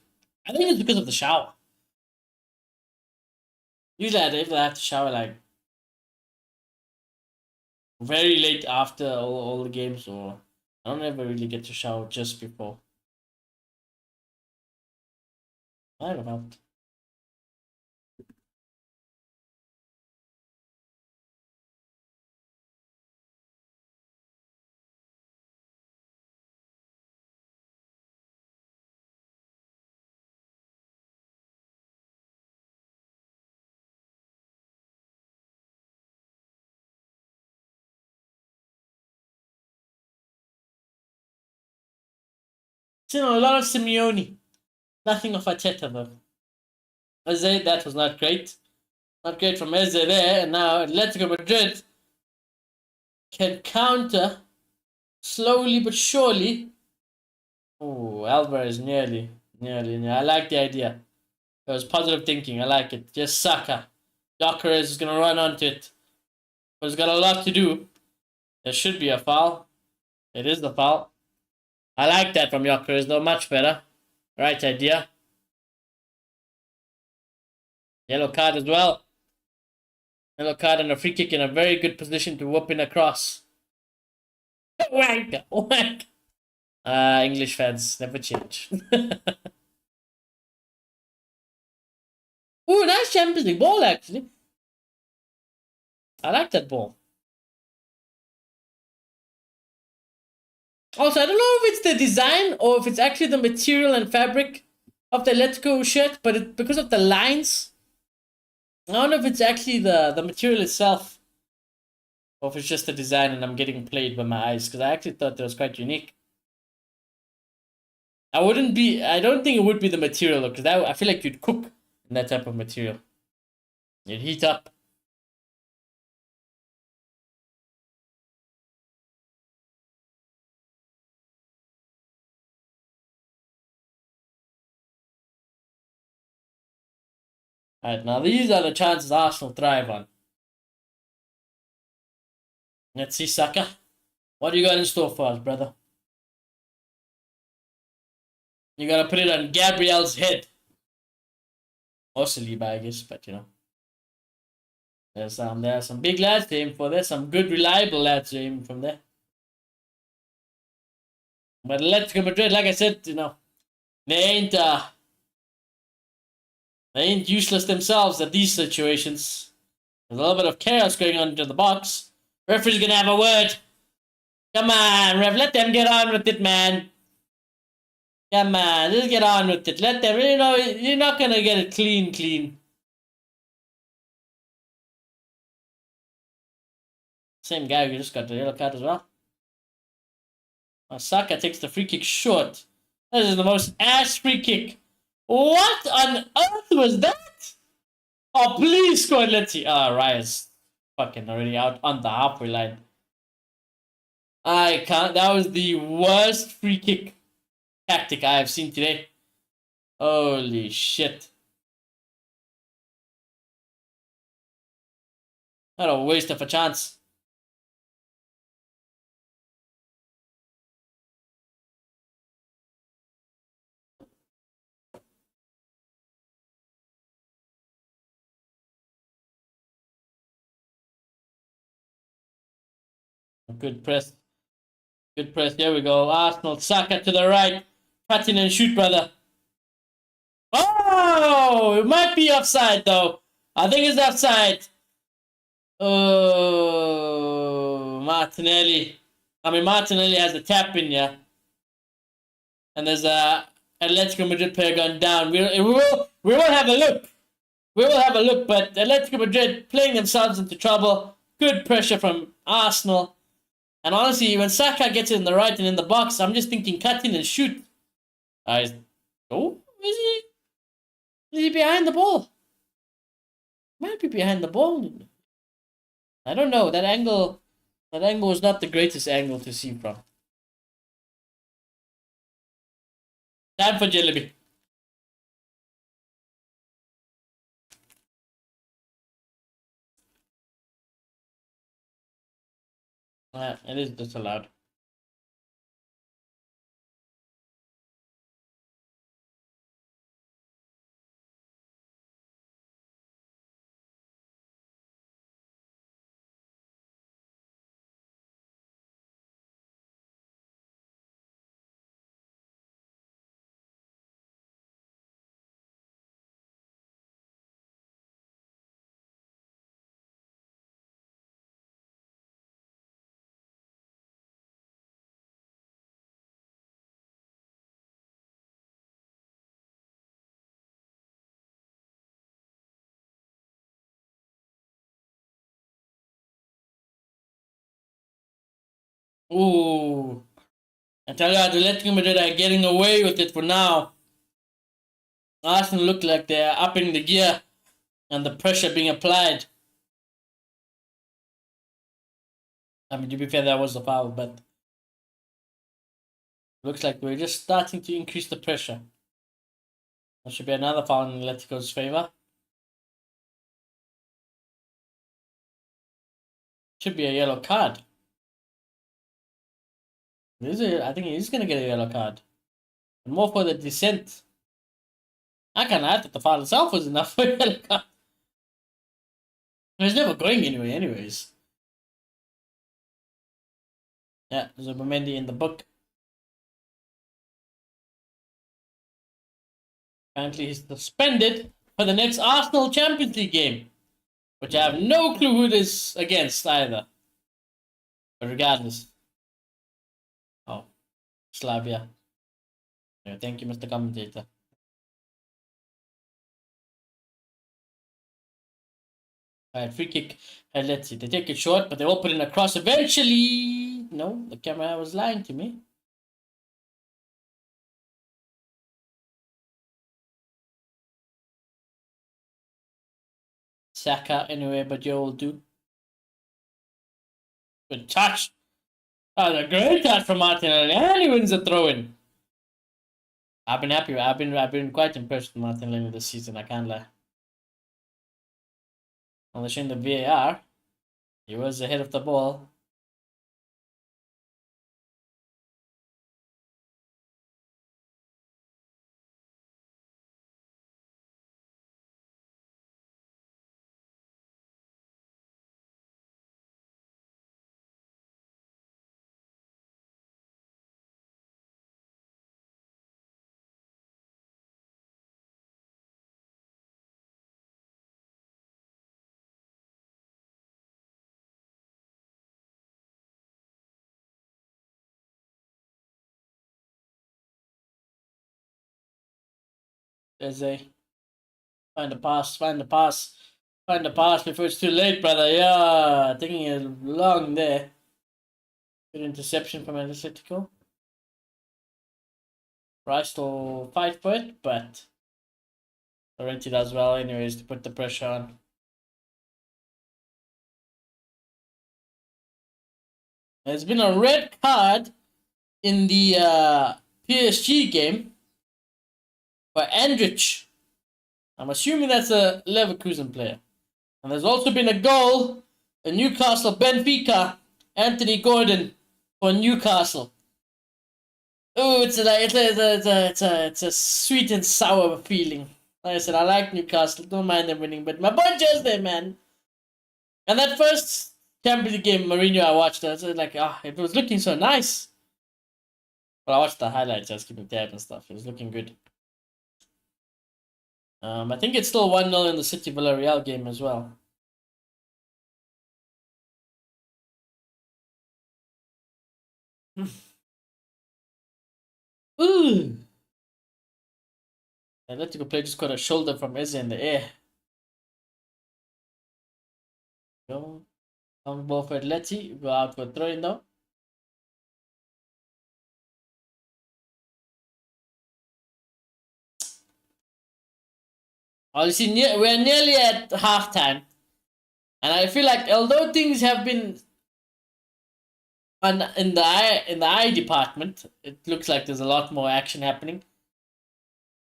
I think it's because of the shower. Usually I have to shower like very late after all the games, or I don't ever really get to shower just before. I don't know. A lot of Simeone. Nothing of Arteta though. Eze, that was not great. Not great from Eze there, and now Atletico Madrid can counter slowly but surely. Oh, Alvarez nearly. I like the idea. It was positive thinking. I like it. Just Saka. Gyökeres is going to run onto it. But he's got a lot to do. There should be a foul. It is the foul. I like that from Gyökeres though. Much better. Right idea. Yellow card as well. Yellow card and a free kick in a very good position to whoop in across. Wank! English fans never change. Ooh, nice Champions League ball actually. I like that ball. Also, I don't know if it's the design or if it's actually the material and fabric of the Atletico shirt, but because of the lines, I don't know if it's actually the material itself or if it's just the design and I'm getting played by my eyes, because I actually thought that was quite unique. I don't think it would be the material, because I feel like you'd cook in that type of material. It heat up. Alright, now these are the chances Arsenal thrive on. Let's see, Saka. What do you got in store for us, brother? You gotta put it on Gabriel's head. Or Saliba, I guess, but you know. There are some big lads to aim for there, some good reliable lads to aim from there. But Atletico Madrid, like I said, you know, they ain't useless themselves at these situations. There's a little bit of chaos going on into the box. Referee's gonna have a word. Come on, ref, let them get on with it, man. Come on, just get on with it. Let them, you know, you're not gonna get it clean. Same guy who just got the yellow card as well. Saka takes the free kick short. This is the most ass free kick. What on earth was that? Oh, please score. Let's see. Raya's fucking already out on the halfway line. I can't. That was the worst free kick tactic I have seen today. Holy shit. What a waste of a chance. Good press. Good press. There we go. Arsenal. Saka to the right. Cut in and shoot, brother. Oh! It might be offside, though. I think it's offside. Oh, Martinelli. Martinelli has a tap in, yeah. And there's a Atletico Madrid player gone down. We will have a look. We will have a look, but Atletico Madrid playing themselves into trouble. Good pressure from Arsenal. And honestly, when Saka gets it in the right and in the box, I'm just thinking cut in and shoot. Is he behind the ball? Might be behind the ball. I don't know. That angle was not the greatest angle to see from. Time for Jalebi. It is disallowed. Ooh. I tell you, Atletico Madrid are getting away with it for now. Arsenal look like they're upping the gear and the pressure being applied. To be fair, that was a foul, but looks like we're just starting to increase the pressure. There should be another foul in Atletico's favor. Should be a yellow card. I think he's going to get a yellow card. And more for the dissent. I thought the foul itself was enough for a yellow card. He's never going anywhere anyways. Yeah, Zubimendi in the book. Apparently he's suspended for the next Arsenal Champions League game. Which I have no clue who it is against either. But regardless. Oh, Slavia. Yeah, thank you, Mr. Commentator. Alright, free kick. And let's see. They take it short, but they will put in a cross eventually. No, the camera was lying to me. Saka anyway, but Joe will do. Good touch. Oh, a great touch from Martinelli, and he wins the throw-in. I've been happy. I've been quite impressed with Martinelli this season. I can't lie. Unless in the VAR, he was ahead of the ball. There's a find the pass, find the pass, find the pass before it's too late, brother. Yeah, taking it long there. Good interception from Atletico. Rice will fight for it, but Laurenti does well anyways to put the pressure on. There's been a red card in the PSG game for Andrich. I'm assuming that's a Leverkusen player. And there's also been a goal in Newcastle Benfica. Anthony Gordon for Newcastle. Oh, it's a sweet and sour feeling. Like I said, I like Newcastle. Don't mind them winning, but my boy just there, man. And that first Champions League game, Mourinho, I watched. I was like, it was looking so nice. But I watched the highlights. I was keeping tab and stuff. It was looking good. I think it's still 1-0 in the City Villarreal game as well. Ooh. Atletico player just got a shoulder from Eze in the air. Go. Long ball for Atleti. Go out for throwing though. Obviously, we're nearly at halftime. And I feel like although things have been in the eye department, it looks like there's a lot more action happening.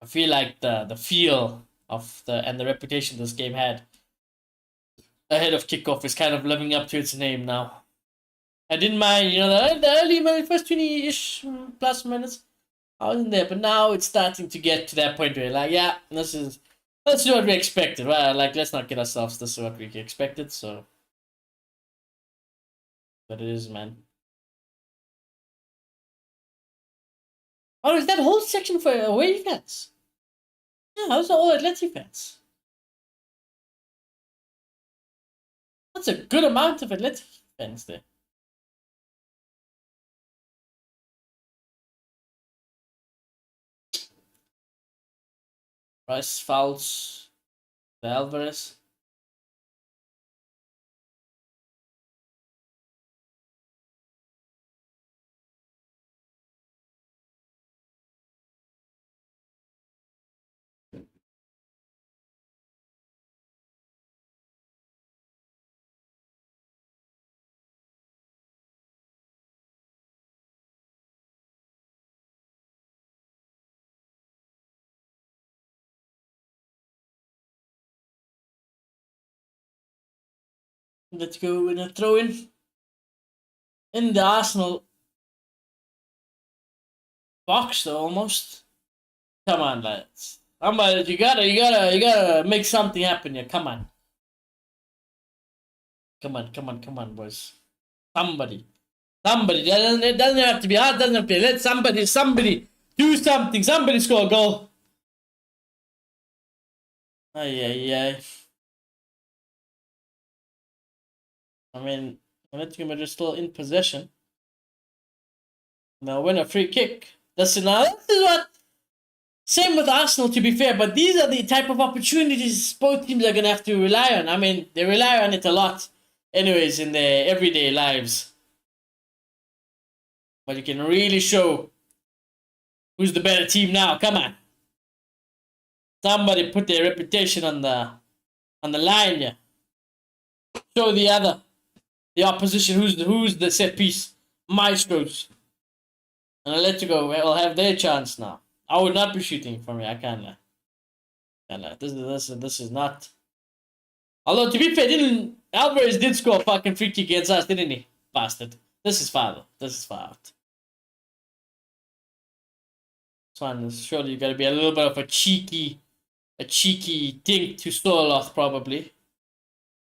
I feel like the feel of the reputation this game had ahead of kickoff is kind of living up to its name now. I didn't mind, the early first 20-ish plus minutes. I wasn't there, but now it's starting to get to that point where like, yeah, this is what we expected. Well, like let's not kid ourselves. This is what we expected. So, but it is, man. Oh, is that whole section for away fans? Yeah, those are all Atleti fans. That's a good amount of Atleti fans there. Rice fouls the Alvarez. Let's go in a throw in the Arsenal box though, almost. Come on, lads. You gotta make something happen here. Come on. Come on, boys. Somebody. It doesn't have to be hard, doesn't have to be. Let somebody do something. Somebody score a goal. Ay. I mean, Atletico Madrid is still in possession. Now win a free kick. This is what. Same with Arsenal, to be fair, but these are the type of opportunities both teams are gonna have to rely on. I mean, they rely on it a lot, anyways, in their everyday lives. But you can really show who's the better team now. Come on, somebody put their reputation on the On the line, yeah. Show the opposition who's the set piece maestros. And Atletico will have their chance now. I would not be shooting from here. I can't lie. This is not. Although to be fair, didn't Alvarez did score a fucking free kick against us, didn't he? Bastard. This is foul. This is foul. This one is surely got to be a little bit of a cheeky dink to Soloth probably.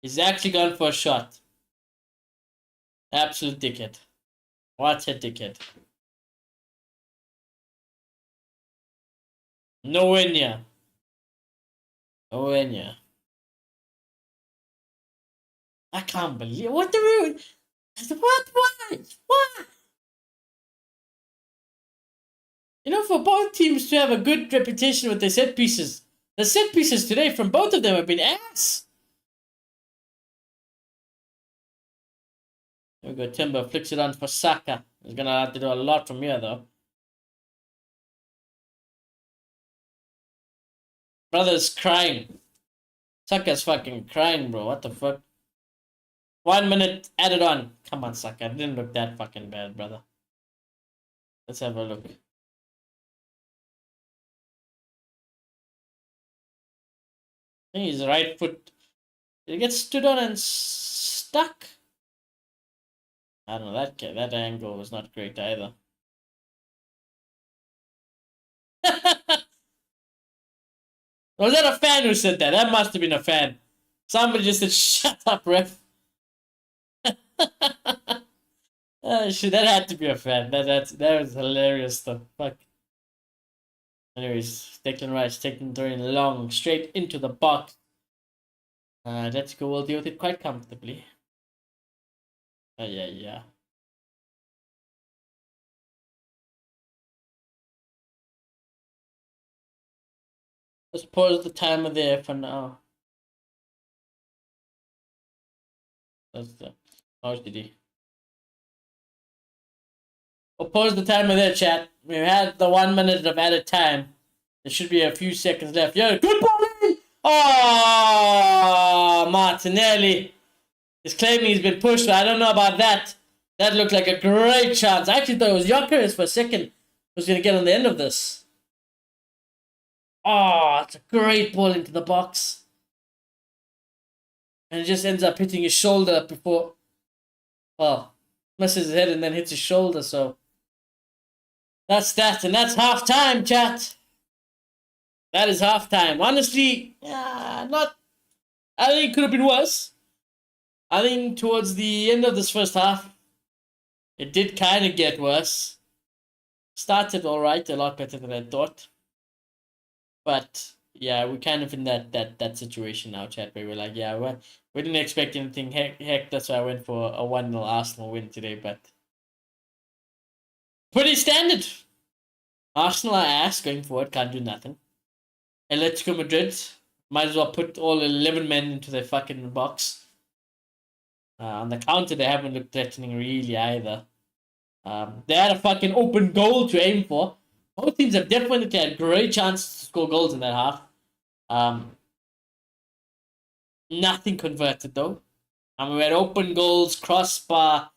He's actually gone for a shot. Absolute dickhead. What a dickhead. Nowhere near. Nowhere near. I can't believe what the rude. What? Why? What? You know, for both teams to have a good reputation with their set pieces, the set pieces today from both of them have been ass. There we go. Timber flicks it on for Saka. He's gonna have to do a lot from here, though. Brother's crying. Saka's fucking crying, bro. What the fuck? 1 minute added on. Come on, Saka. It didn't look that fucking bad, brother. Let's have a look. I think his right foot. Did he get stood on and stuck? I don't know. That angle was not great either. Was that a fan who said that? That must have been a fan. Somebody just said, "Shut up, ref." Shit, that had to be a fan. That was hilarious though. Fuck. Anyways, Declan Rice taking throwing long straight into the box. Atletico will deal with it quite comfortably. Yeah. Let's pause the timer there for now. That's the OCD. We'll pause the timer there, chat. We had the 1 minute of added time. There should be a few seconds left. Yo, good ball in! Oh, Martinelli is claiming he's been pushed. I don't know about that. That looked like a great chance. I actually thought it was Gyökeres for a second who was going to get on the end of this. Oh, it's a great ball into the box. And it just ends up hitting his shoulder before... Oh, misses his head and then hits his shoulder, so... That's that, and that's half time, chat. That is half time. Honestly, not... I think it could have been worse. I think towards the end of this first half, it did kind of get worse. Started alright, a lot better than I thought. But yeah, we're kind of in that situation now, chat, where we're like, yeah, we didn't expect anything. Heck, that's why I went for a 1-0 Arsenal win today, but pretty standard. Arsenal are ass going forward, can't do nothing. Atletico Madrid might as well put all 11 men into their fucking box. On the counter, they haven't looked threatening really either. They had a fucking open goal to aim for. Both teams have definitely had great chances to score goals in that half. Nothing converted though. We had open goals, crossbar,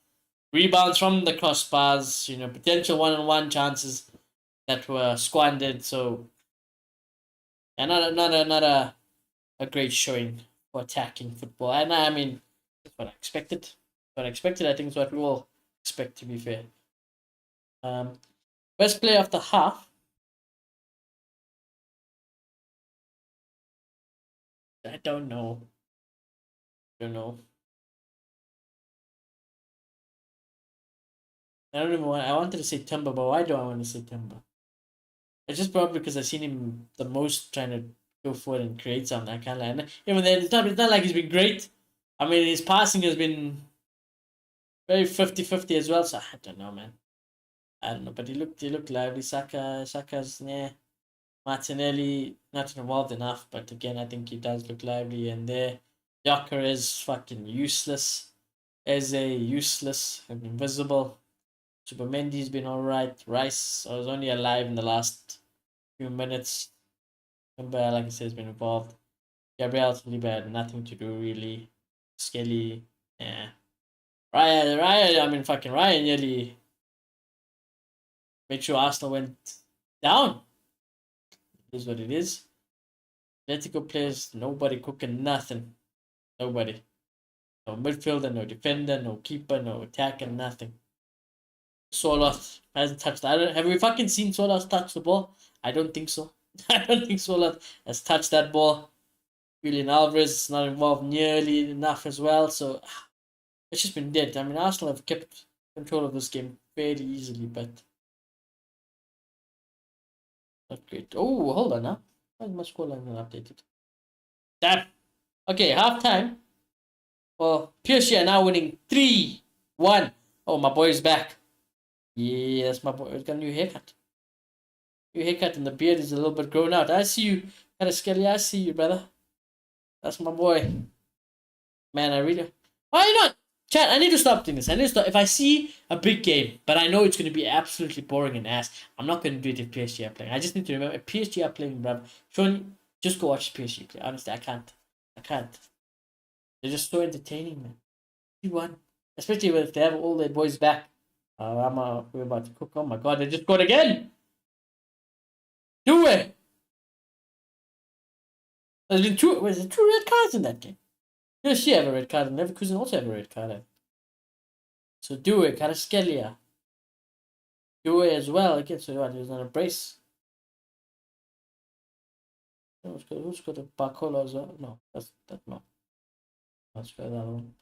rebounds from the crossbars, potential one-on-one chances that were squandered. So, and not a great showing for attacking football. And I mean, that's what I expected. I think it's what we all expect, to be fair. Best player of the half. I don't know. I don't even want. I wanted to say Timber, but why do I want to say Timber? It's just probably because I've seen him the most trying to go forward and create something. I can't lie. Even then, it's not like he's been great. I mean, his passing has been very 50-50 as well. So I don't know, man. I don't know, but he looked lively. Saka's Martinelli not involved enough, but again, I think he does look lively. And there, Gyökeres is fucking useless. Eze useless and invisible. Chubamendi's been alright. Rice was only alive in the last few minutes. Remember, like I said, has been involved. Gabriel's really bad. Nothing to do really. Skelly. Yeah. Ryan. I mean, fucking Ryan nearly made sure Arsenal went down. It is what it is. Atletico players, nobody cooking nothing. Nobody. No midfielder, no defender, no keeper, no attacker, nothing. Solas hasn't touched. Have we fucking seen Solas touch the ball? I don't think so. I don't think Solas has touched that ball. Julian Alvarez is not involved nearly enough as well, so it's just been dead. I mean, Arsenal have kept control of this game fairly easily, but not great. Oh, hold on now. Why is my scoreline not updated? Damn. Okay, half time. Well, PSG are now winning 3-1. Oh, my boy is back. Yeah, that's my boy. He's got a new haircut. New haircut, and the beard is a little bit grown out. I see you. Kind of skelly. I see you, brother. That's my boy. Man, I really. Why not? Chat, I need to stop doing this. I need to stop. If I see a big game, but I know it's going to be absolutely boring and ass, I'm not going to do it if PSG are playing. I just need to remember if PSG are playing, bruv. Sean, just go watch PSG play. Honestly, I can't. I can't. They're just so entertaining, man. 3-1. Especially if they have all their boys back. We're about to cook. Oh my god, they just scored again! Do it! There's been two red cards in that game. Does she have a red card? And Leverkusen also have a red card. So do it, Karaskelia. Do it as well. Okay, so what? There's not a brace. Who's got a Barcola as well? No, that's no. Let's go that one.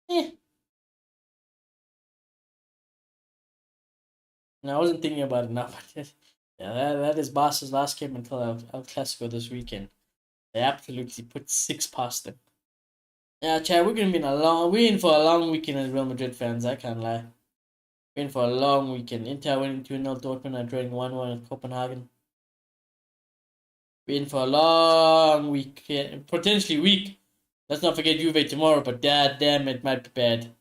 Eh. No, I wasn't thinking about it now, but yeah, that is Barca's last game until El Clasico this weekend. They absolutely put 6 past them. Yeah, Chad, we're in for a long weekend as Real Madrid fans, I can't lie. We're in for a long weekend. Inter winning 2-0, Dortmund are drawing 1-1 at Copenhagen. We're in for a long week, yeah, potentially week. Let's not forget Juve tomorrow, but damn, it might be bad.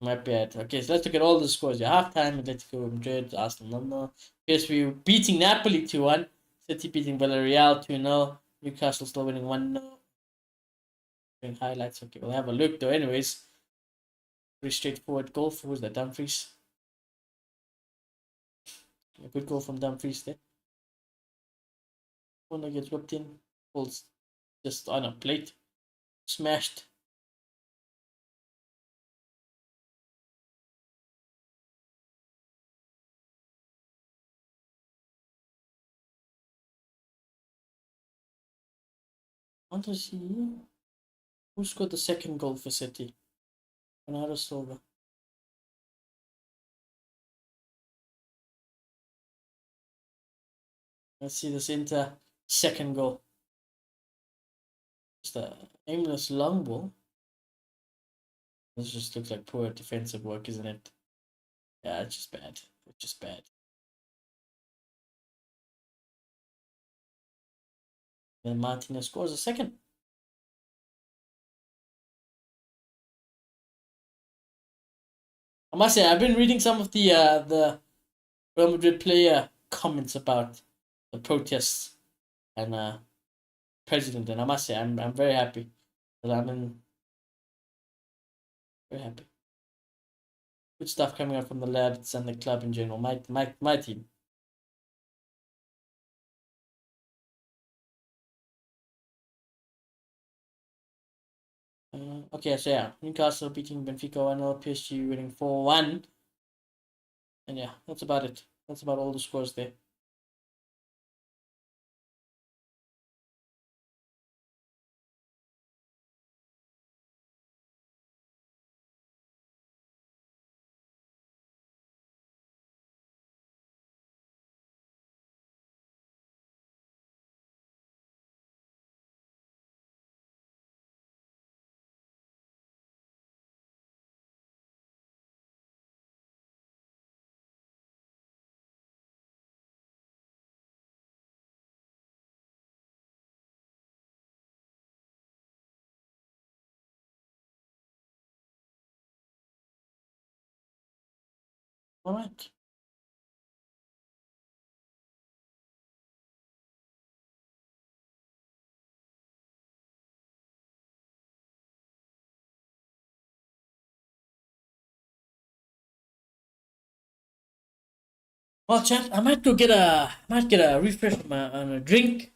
Might be bad. Okay, so let's look at all the scores. Yeah, halftime, Atletico Madrid, Arsenal 0-0. PSV beating Napoli 2-1. City beating Villarreal 2-0. Newcastle still winning 1-0. Doing highlights. Okay, we'll have a look though. Anyways, pretty straightforward goal. Who was that? Dumfries. A good goal from Dumfries there. One that gets whipped in. Goals just on a plate. Smashed. Want to see who scored the second goal for City? Bernardo Silva. Let's see this Inter second goal. Just a aimless long ball. This just looks like poor defensive work, isn't it? Yeah, it's just bad. It's just bad. Then Martinez scores a second. I must say, I've been reading some of the Real Madrid player comments about the protests and president, and I must say, I'm very happy. I'm very happy. Good stuff coming out from the lads and the club in general. My team. Okay, so yeah, Newcastle beating Benfica 1-0, PSG winning 4-1. And yeah, that's about it. That's about all the scores there. All right. Well, chat, I might get a refresh on a drink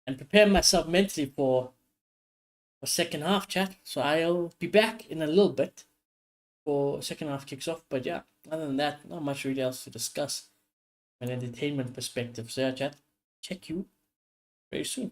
and prepare myself mentally for second half, chat. So I'll be back in a little bit for second half kicks off. But yeah, other than that, not much really else to discuss from an entertainment perspective. So yeah, chat, check you very soon.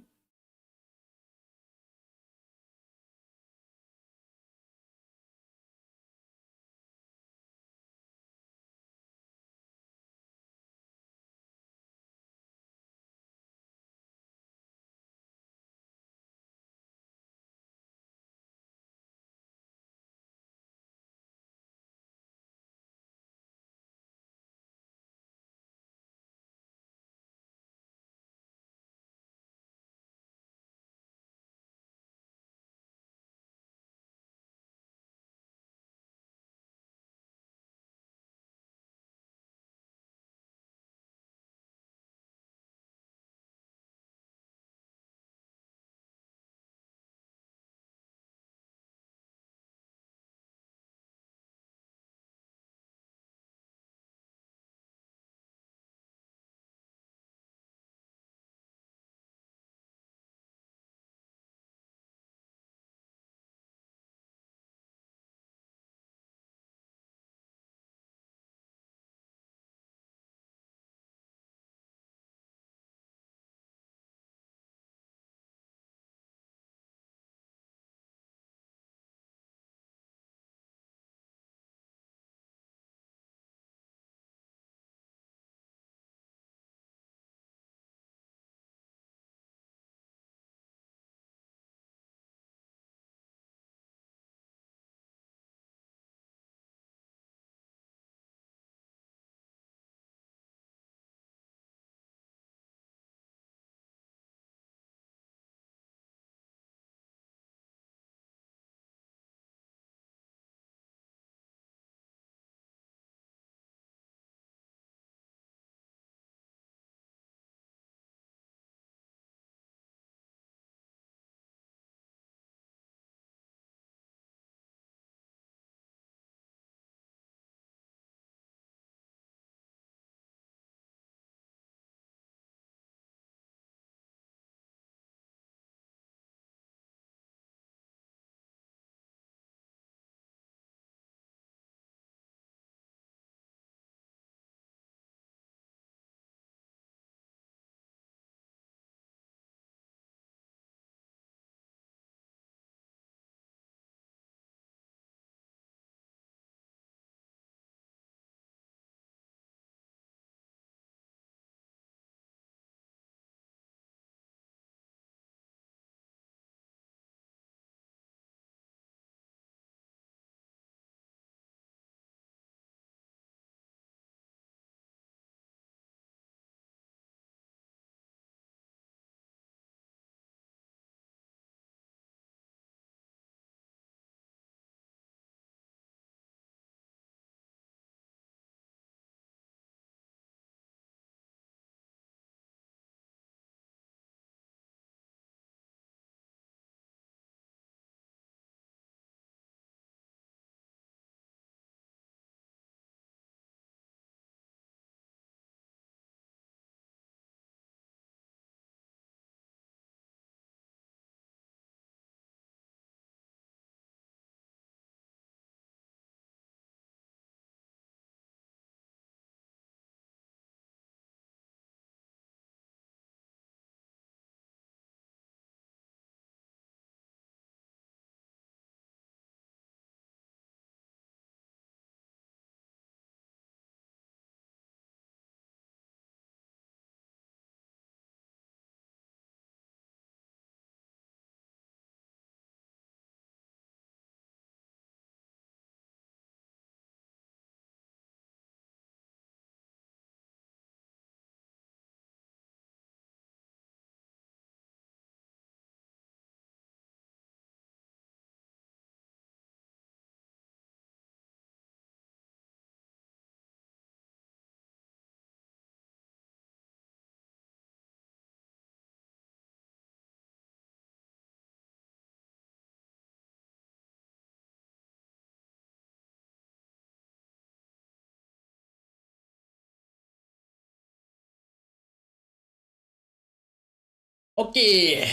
Okay,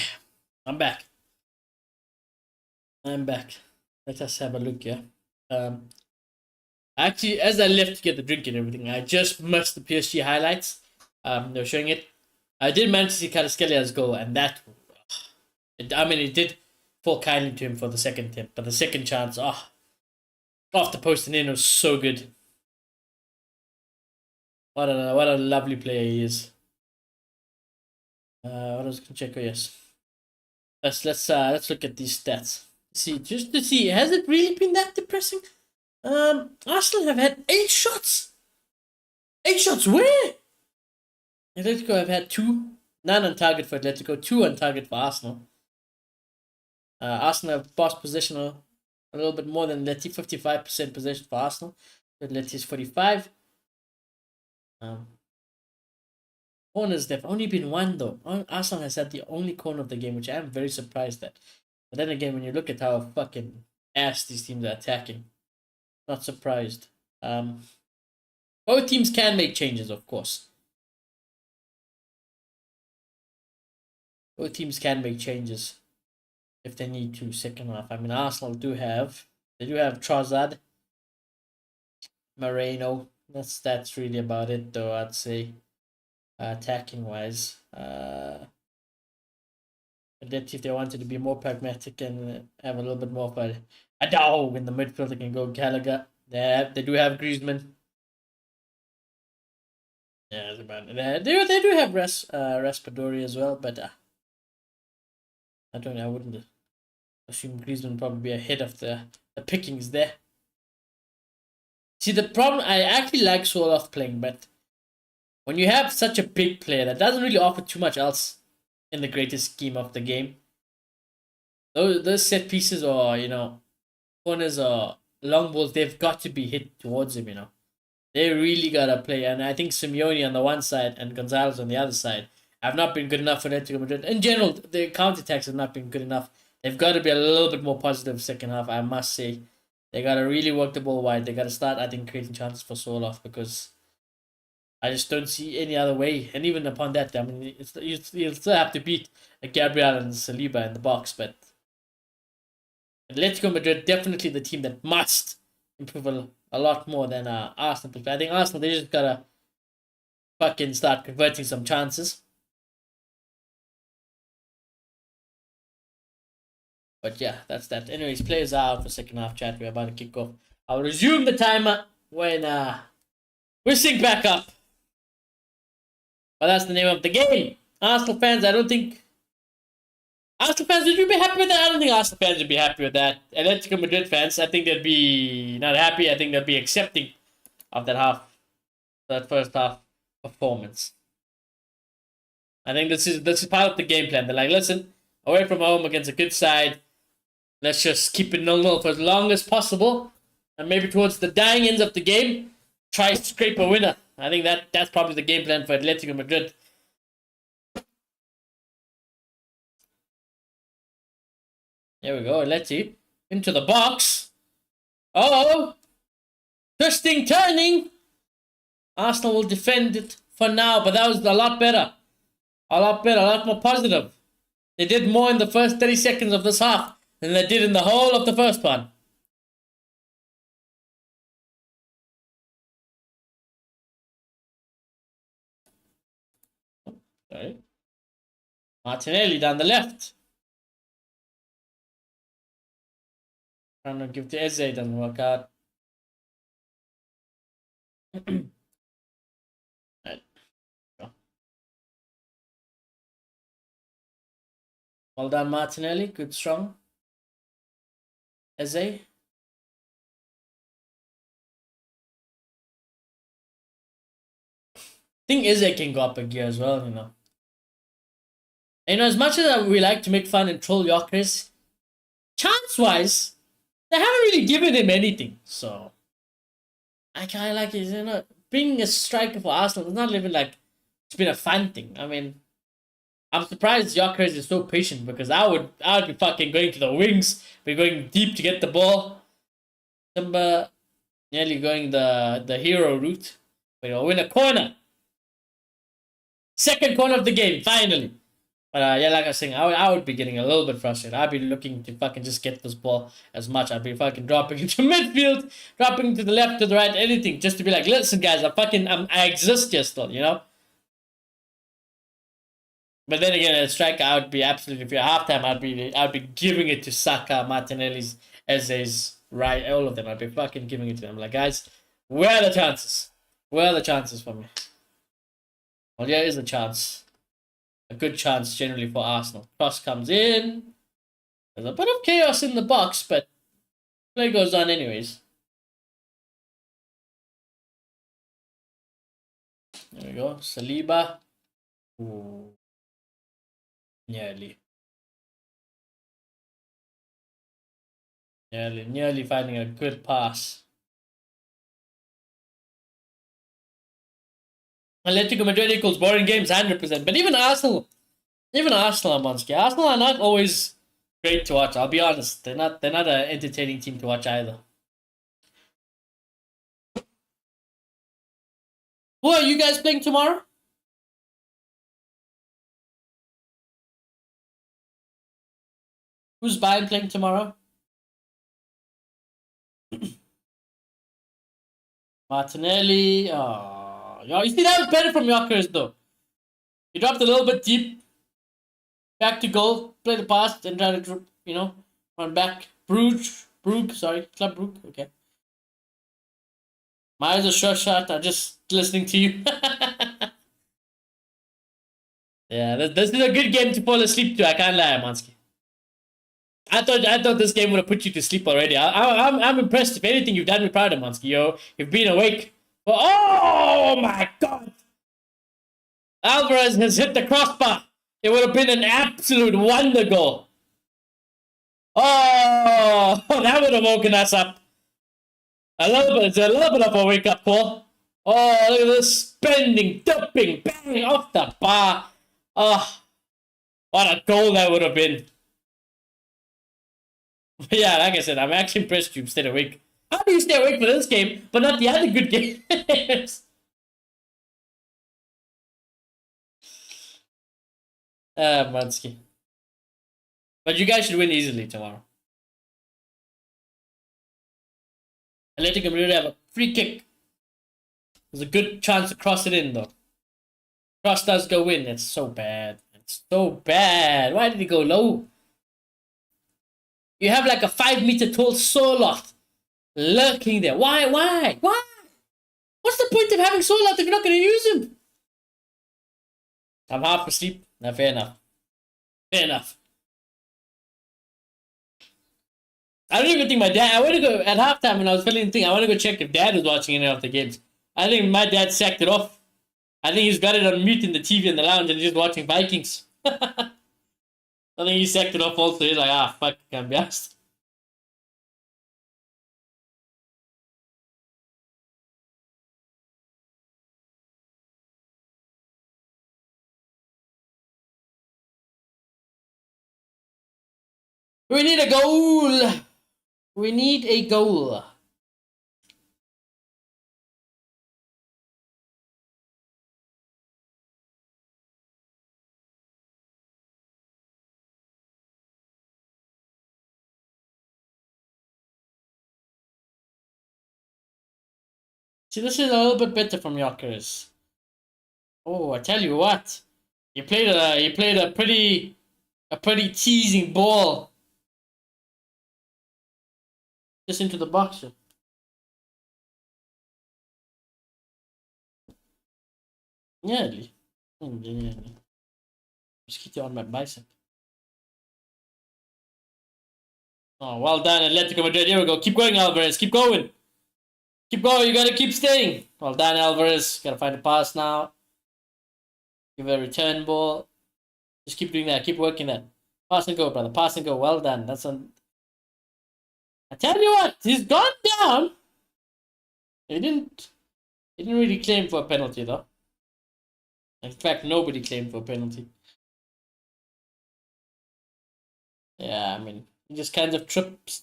I'm back. I'm back. Let us have a look here. Actually, as I left to get the drink and everything, I just missed the PSG highlights. They were showing it. I did manage to see Kvaratskhelia goal, and that, it did fall kindly to him for the second attempt, but the second chance, off the post and in, was so good. What a lovely player he is. What else can check? Oh, yes. Let's look at these stats. See, just to see, has it really been that depressing? Arsenal have had 8 shots. 8 shots where? Atletico have had 2, none on target for Atletico, 2 on target for Arsenal. Arsenal have boss possession a little bit more than Atleti, 55% possession for Arsenal. Atleti is 45. Corners, they've only been 1 though. Arsenal has had the only corner of the game, which I'm very surprised at. But then again, when you look at how fucking ass these teams are attacking, not surprised. Both teams can make changes, of course. Both teams can make changes if they need to second half. I mean, Arsenal do have Trossard, Moreno. That's really about it, though. I'd say attacking wise. If they wanted to be more pragmatic and have a little bit more of a dog in the midfield, they can go Gallagher. They do have Griezmann. Yeah, they do have Raspadori as well, but I wouldn't assume Griezmann would probably be ahead of the pickings there. See, the problem, I actually like Soloth playing, but when you have such a big player that doesn't really offer too much else in the greatest scheme of the game, those set pieces or, corners or long balls, they've got to be hit towards him, They really gotta play, and I think Simeone on the one side and Gonzalez on the other side have not been good enough for Atletico Madrid. In general, the counterattacks have not been good enough. They've got to be a little bit more positive second half, I must say. They got to really work the ball wide. They got to start, I think, creating chances for Soloth, because I just don't see any other way. And even upon that, I mean, you'll still have to beat Gabriel and Saliba in the box, but Atletico Madrid definitely the team that must improve a lot more than Arsenal. I think Arsenal, they just gotta fucking start converting some chances. But yeah, that's that. Anyways, players are out for second half chat. We're about to kick off. I'll resume the timer when we sync back up. But that's the name of the game. Arsenal fans, I don't think Arsenal fans, would you be happy with that? I don't think Arsenal fans would be happy with that. Atletico Madrid fans, I think they'd be not happy. I think they'd be accepting of that first half performance. I think this is part of the game plan. They're like, listen, away from home against a good side, let's just keep it 0-0 for as long as possible, and maybe towards the dying ends of the game, try to scrape a winner. I think that's probably the game plan for Atletico Madrid. There we go, Atleti into the box. Oh, twisting, turning. Arsenal will defend it for now, but that was a lot better. A lot more positive. They did more in the first 30 seconds of this half than they did in the whole of the first one. Sorry. Martinelli down the left. Trying to give to Eze, doesn't work out. Right. Well done, Martinelli. Good, strong. Eze. I think Eze can go up a gear as well, as much as we like to make fun and troll Yockers, chance-wise, they haven't really given him anything. So, I kind of like it, being a striker for Arsenal, it's not even like it's been a fun thing. I mean, I'm surprised Yockers is so patient, because I would be fucking going to the wings, be going deep to get the ball. Simba nearly going the hero route, but he'll win a corner. Second corner of the game, finally. But yeah, like I was saying, I would be getting a little bit frustrated. I'd be looking to fucking just get this ball as much. I'd be fucking dropping into midfield, dropping to the left, to the right, anything, just to be like, listen, guys, I exist here still, you know. But then again, at striker, I would be absolutely, if you're halftime, I'd be giving it to Saka, Martinelli's, Eze's, right, all of them. I'd be fucking giving it to them. Like, guys, where are the chances? Where are the chances for me? Well, there is a chance. A good chance generally for Arsenal. Cross comes in. There's a bit of chaos in the box, but play goes on anyways. There we go. Saliba. Ooh. Nearly. Nearly finding a good pass. Atletico Madrid equals boring games, 100%. But even Arsenal are Monski. Arsenal are not always great to watch. I'll be honest. They're not an entertaining team to watch either. Who are you guys playing tomorrow? Who's Bayern playing tomorrow? Martinelli. Oh, you see, that was better from Yonkers though. He dropped a little bit deep. Back to goal. Play the pass. Then try to, run back. Brugge. Sorry. Club Brugge. Okay. My eyes are shot. I'm just listening to you. Yeah, this is a good game to fall asleep to. I can't lie, Mansky. I thought this game would have put you to sleep already. I'm impressed. If anything, you've done me proud of, Mansky. Yo, you've been awake. Oh my God! Alvarez has hit the crossbar. It would have been an absolute wonder goal. Oh, that would have woken us up. It's a little bit of a wake up call. Oh, look at this spending, dipping, bang off the bar. Oh, what a goal that would have been. Yeah, like I said, I'm actually impressed you stayed awake. How do you stay awake for this game, but not the other good games? Mansky. But you guys should win easily tomorrow. Atletico Madrid have a free kick. There's a good chance to cross it in, though. Cross does go in. It's so bad. It's so bad. Why did he go low? You have like a 5-meter tall Solot lurking there. Why? What's the point of having Solot if you're not going to use him? I'm half asleep. No, fair enough. Fair enough. I don't even think my dad. I want to go at halftime when I was filling the thing. I want to go check if Dad was watching any of the games. I think my dad sacked it off. I think he's got it on mute in the TV in the lounge and he's just watching Vikings. I think he sacked it off also. He's like, fuck, can't be asked. We need a goal. We need a goal. See, this is a little bit better from Yonkers. Oh, I tell you what, you played a pretty teasing ball just into the box. Nearly. Mosquito on my bicep. Oh, well done, Atletico Madrid. Here we go. Keep going, Alvarez. Keep going. Keep going. You gotta keep staying. Well done, Alvarez. Gotta find a pass now. Give it a return ball. Just keep doing that. Keep working that. Pass and go, brother. Pass and go. Well done. That's on. I tell you what, he's gone down. He didn't really claim for a penalty though. In fact, nobody claimed for a penalty. Yeah, I mean, he just kind of trips.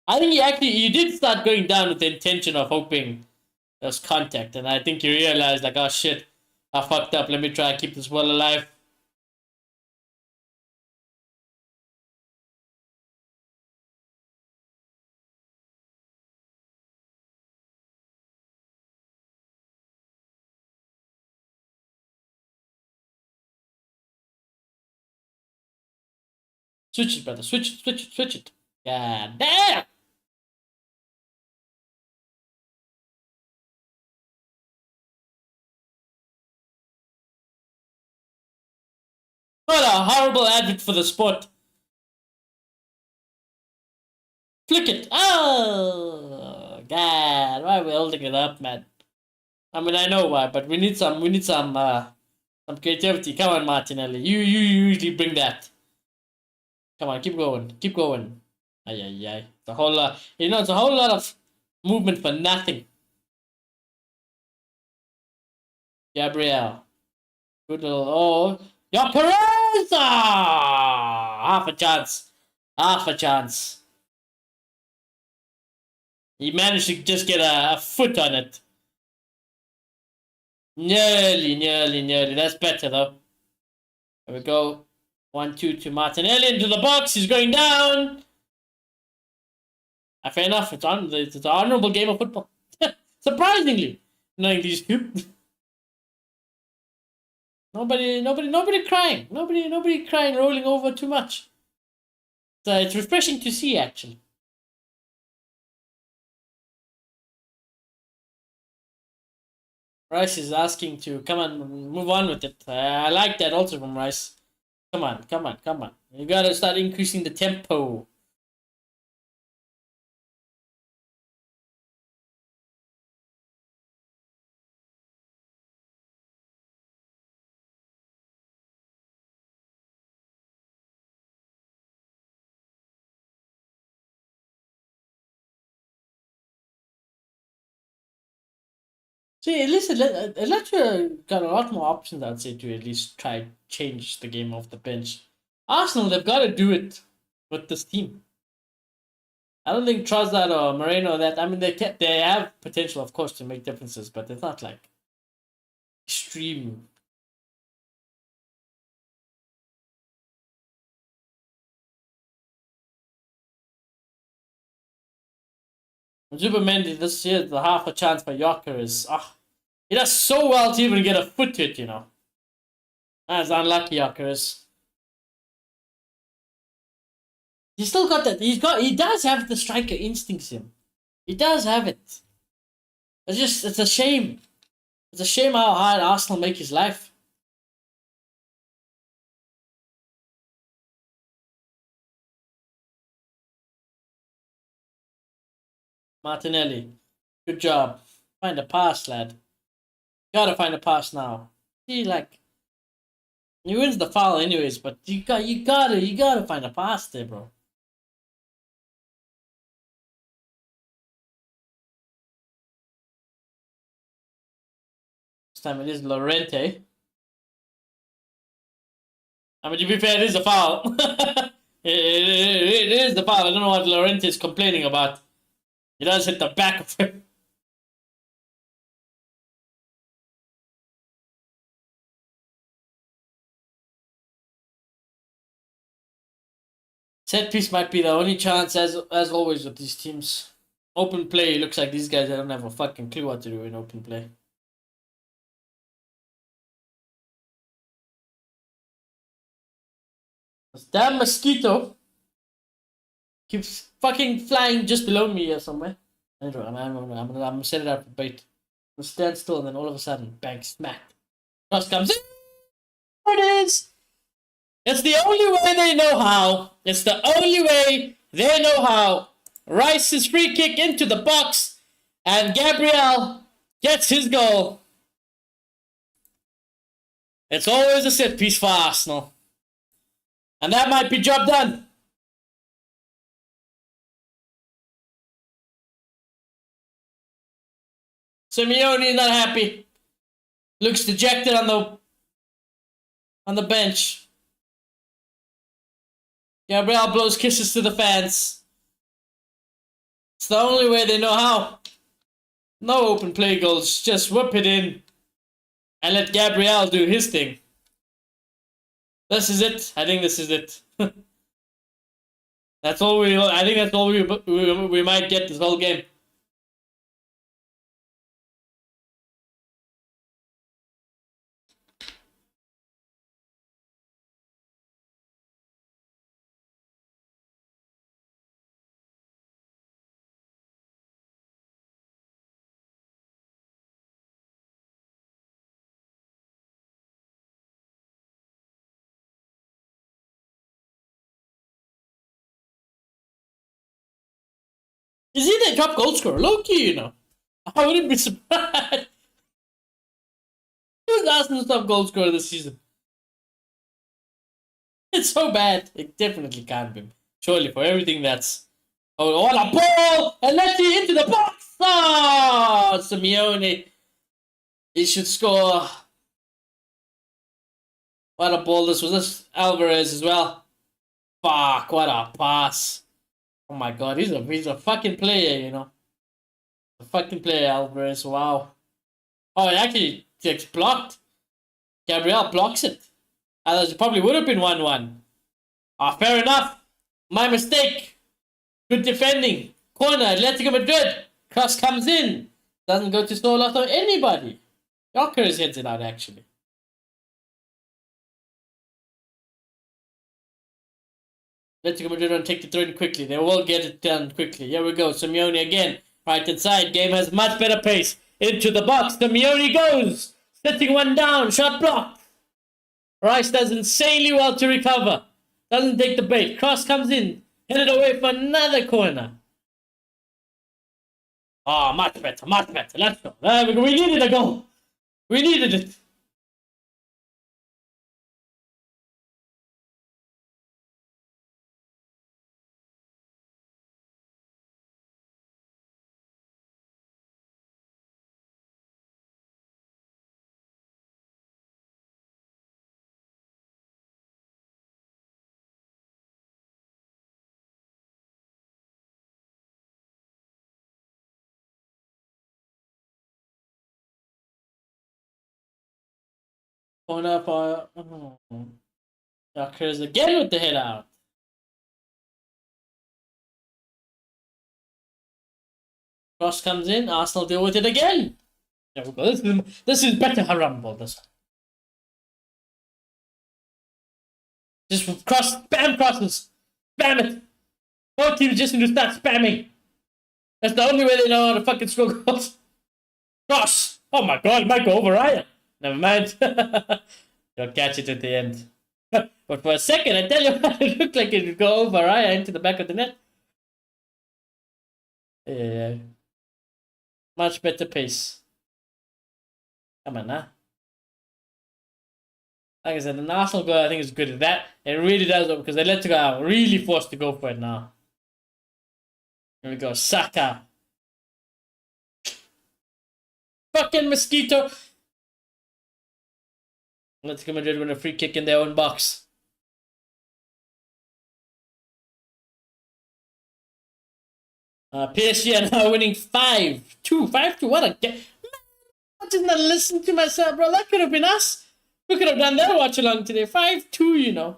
I think he did start going down with the intention of hoping there was contact, and I think he realized like, oh shit, I fucked up. Let me try and keep this ball alive. Switch it, brother. Switch it, switch it, switch it. God damn! What a horrible advert for the sport. Flick it. Oh, God. Why are we holding it up, man? I mean, I know why, but we need some creativity. Come on, Martinelli. You usually bring that. Come on, keep going. Keep going. Ay, ay, ay. It's a whole lot. It's a whole lot of movement for nothing. Gabriel. Good little. Oh. Your Perez! Half a chance. Half a chance. He managed to just get a foot on it. Nearly. That's better, though. There we go. 1-2 to Martinelli into the box. He's going down. Fair enough. It's an honorable game of football. Surprisingly, knowing these two. Nobody crying. Nobody crying, rolling over too much. So it's refreshing to see, actually. Rice is asking to come on, move on with it. I like that also from Rice. Come on. You gotta start increasing the tempo. See, at least it lets you got a lot more options, I'd say, to at least try change the game off the bench. Arsenal, they've got to do it with this team. I don't think Trossard or Moreno that. I mean, they have potential, of course, to make differences, but it's not like extreme. Zubimendi this year, the half a chance by Yoker is he does so well to even get a foot to it, That's unlucky, Yoker is. He's still got that. He does have the striker instincts in him. He does have it. It's a shame. It's a shame how hard Arsenal make his life. Martinelli, good job. Find a pass, lad. Gotta find a pass now. See, like, he wins the foul anyways, but you gotta find a pass there, bro. This time it is Llorente. I mean, to be fair, it is a foul. it is the foul. I don't know what Llorente is complaining about. He does hit the back of him. Set piece might be the only chance, as always with these teams. Open play, looks like these guys don't have a fucking clue what to do in open play. This damn mosquito keeps fucking flying just below me or somewhere. Anyway, I'm gonna set it up for bait. I'm gonna stand still and then all of a sudden, bang, smack. Cross comes in. There it is. It's the only way they know how. It's the only way they know how. Rice's free kick into the box, and Gabriel gets his goal. It's always a set piece for Arsenal. And that might be job done. Simeone not happy. Looks dejected on the bench. Gabriel blows kisses to the fans. It's the only way they know how. No open play goals. Just whip it in and let Gabriel do his thing. This is it. I think this is it. That's all we. I think that's all we might get this whole game. Is he the top goal scorer? Low-key, you know. I wouldn't be surprised. Who's Arsenal's top goal scorer this season? It's so bad. It definitely can't be. Surely, for everything that's... Oh, what a ball! And let's see into the box! Oh, Simeone. He should score. What a ball this was. This Alvarez as well. Fuck, what a pass. Oh my god, he's a fucking player, you know. A fucking player, Alvarez. Wow. Oh, it actually gets blocked. Gabriel blocks it. Otherwise, it probably would have been 1-1. Ah, fair enough. My mistake. Good defending. Corner, Atletico Madrid. Cross comes in. Doesn't go to Stolas or anybody. Yonkers heads it out, actually. Atletico Madrid want to take the throw in quickly. They will get it done quickly. Here we go. Simeone again. Right hand side. Game has much better pace. Into the box. Simeone goes. Setting one down. Shot blocked. Rice does insanely well to recover. Doesn't take the bait. Cross comes in. Headed away for another corner. Oh, much better. Much better. Let's go. We needed a goal. We needed it. Corner for... Yonkers again with the head out. Cross comes in. Arsenal deal with it again. There we go. This is better Harambol. This one. Just cross, spam crosses. Spam it. Both teams just need to start spamming. That's the only way they know how to fucking score goals. Cross. Oh my god, it might go over Ryan. Never mind. You'll catch it at the end. But for a second, I tell you what, it looked like it would go over Raya into the back of the net. Yeah. Much better pace. Come on, now. Like I said, an Arsenal goal I think is good at that. It really does because they let it go out. Really forced to go for it now. Here we go. Saka. Fucking mosquito. Atletico Madrid win a free kick in their own box. PSG are now winning 5-2. 5-2. What a game. I did not listen to myself, bro. That could have been us. We could have done their watch along today. 5-2, you know.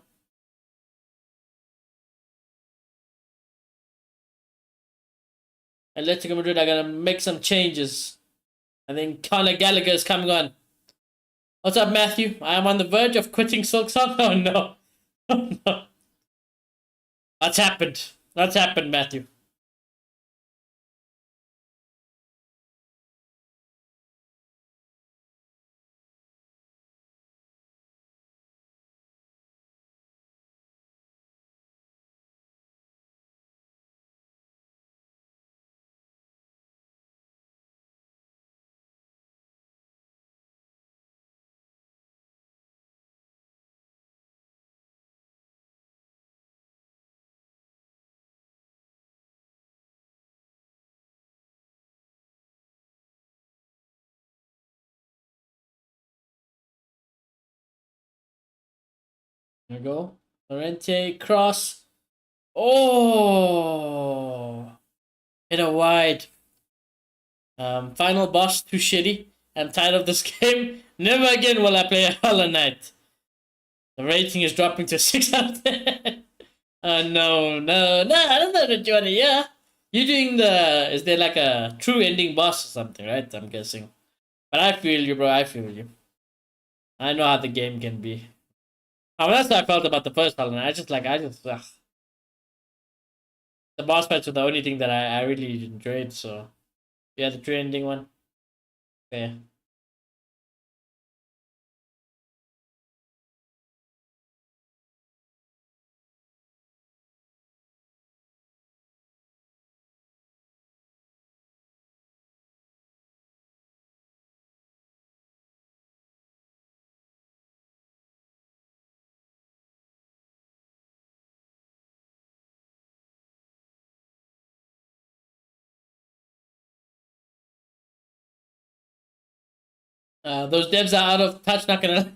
Atletico Madrid are going to make some changes. I think Conor Gallagher is coming on. What's up, Matthew? I am on the verge of quitting Silksong. Oh, no. Oh, no. What's happened? What's happened, Matthew? There we go. Lorente, cross. Oh! Hit a wide. Final boss, too shitty. I'm tired of this game. Never again will I play a Hollow Knight. The rating is dropping to 6 out of 10. No, that's not what you want to hear. You're doing the... Is there like a true ending boss or something, right? I'm guessing. But I feel you, bro. I feel you. I know how the game can be. I mean, that's how I felt about the first Hollow Knight. Ugh. The boss fights were the only thing that I really enjoyed, so... Yeah, the true ending one. Yeah. Those devs are out of touch, not gonna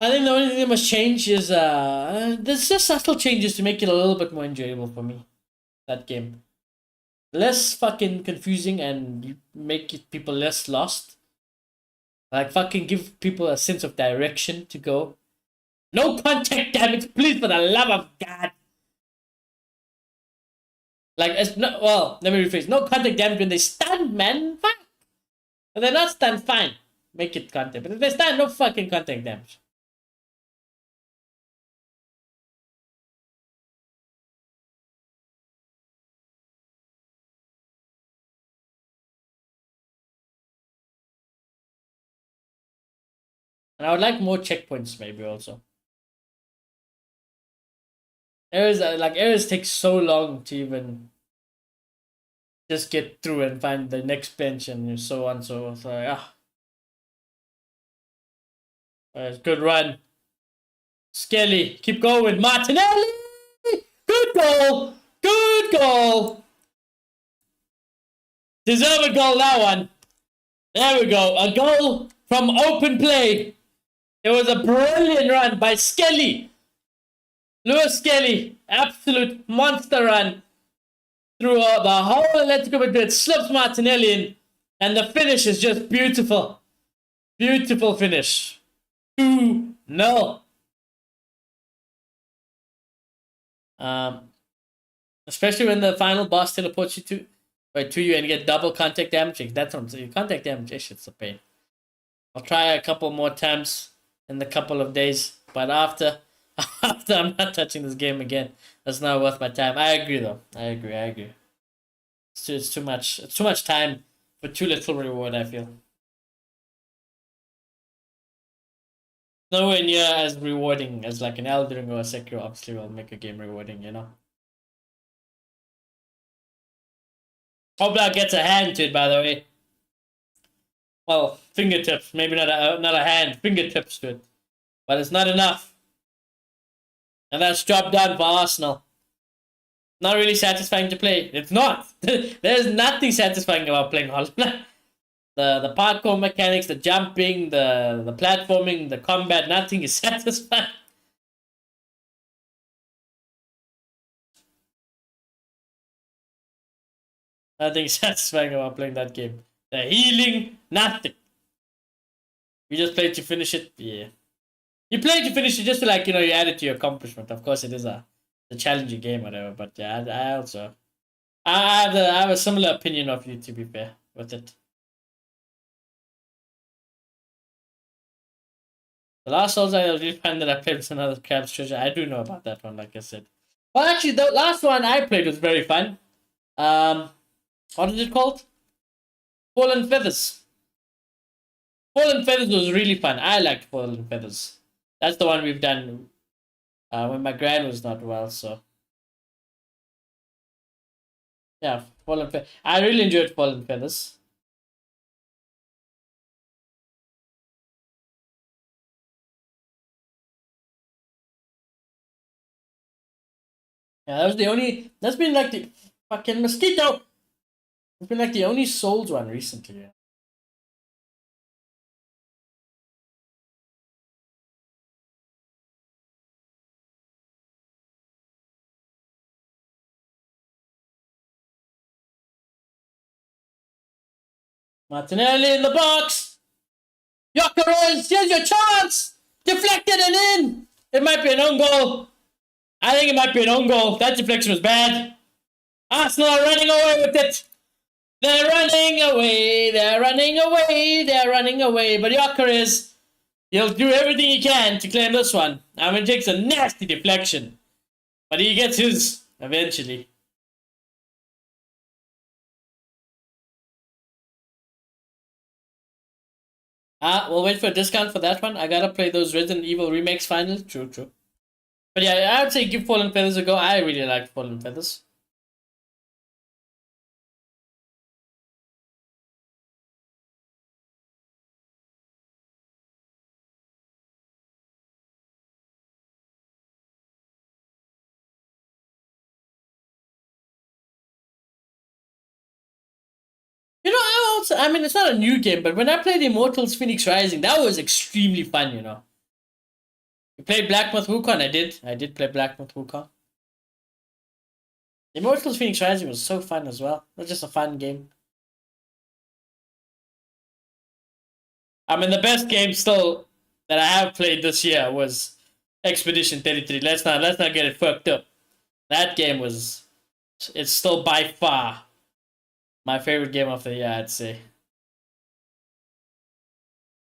I think the only thing that must change is there's just subtle changes to make it a little bit more enjoyable for me. That game. Less fucking confusing and you make it people less lost. Like fucking give people a sense of direction to go. No contact damage, please, for the love of God. Like, it's no, well, let me rephrase. No contact damage when they stand, man. Fuck. If they're not stunned, fine. Make it contact. But if they stand, no fucking contact damage. And I would like more checkpoints, maybe also. Errors take so long to even just get through and find the next bench and so on. So it's like, good run. Skelly, keep going. Martinelli! Good goal! Good goal! Deserve a goal, that one. There we go. A goal from open play. It was a brilliant run by Skelly. Lewis Skelly. Absolute monster run through the whole Atletico Madrid. Slips Martinelli in. And the finish is just beautiful. Beautiful finish. 2-0. Especially when the final boss teleports you to you and you get double contact damage. That's what I'm saying. Contact damage, it's a pain. I'll try a couple more times in a couple of days, but after I'm not touching this game again. That's not worth my time. I agree though. I agree. It's too much. It's too much time for too little reward, I feel. Nowhere near as rewarding as like an Elden Ring or a Sekiro. Obviously will make a game rewarding, you know. Hobla gets a hand to it, by the way. Well, fingertips. Maybe not a hand. Fingertips to it. But it's not enough. And that's job done for Arsenal. Not really satisfying to play. It's not. There's nothing satisfying about playing Holland. the parkour mechanics, the jumping, the platforming, the combat, nothing is satisfying. Nothing satisfying about playing that game. The healing, nothing. You just play to finish it, yeah. You play to finish it just to like, you add it to your accomplishment. Of course it is a challenging game, whatever, but yeah, I also I have a similar opinion of you, to be fair, with it. The last Souls I really find that I played with another Crab's Treasure. I do know about that one, like I said. Well, actually, the last one I played was very fun. What is it called? Fallen Feathers. Fallen Feathers was really fun. I liked Fallen Feathers. That's the one we've done when my gran was not well, so. Yeah, Fallen Feathers. I really enjoyed Fallen Feathers. Yeah, that's been like the fucking mosquito. It's been like the only Souls one recently. Yeah. Martinelli in the box. Jokeres, here's your chance. Deflected and in. It might be an own goal. I think it might be an own goal. That deflection was bad. Arsenal are running away with it. They're running away. They're running away. They're running away. But Jokeres, he'll do everything he can to claim this one. I mean, it takes a nasty deflection. But he gets his eventually. We'll wait for a discount for that one. I gotta play those Resident Evil remakes finally. True. But yeah, I would say give Fallen Feathers a go. I really liked Fallen Feathers. I mean, it's not a new game, but when I played Immortals Phoenix Rising, that was extremely fun, you know. You played Black Myth Wukong? I did play Black Myth Wukong. Immortals Phoenix Rising was so fun as well. It was just a fun game. I mean, the best game still that I have played this year was Expedition 33. Let's not get it fucked up. That game was, it's still by far my favorite game of the year, I'd say.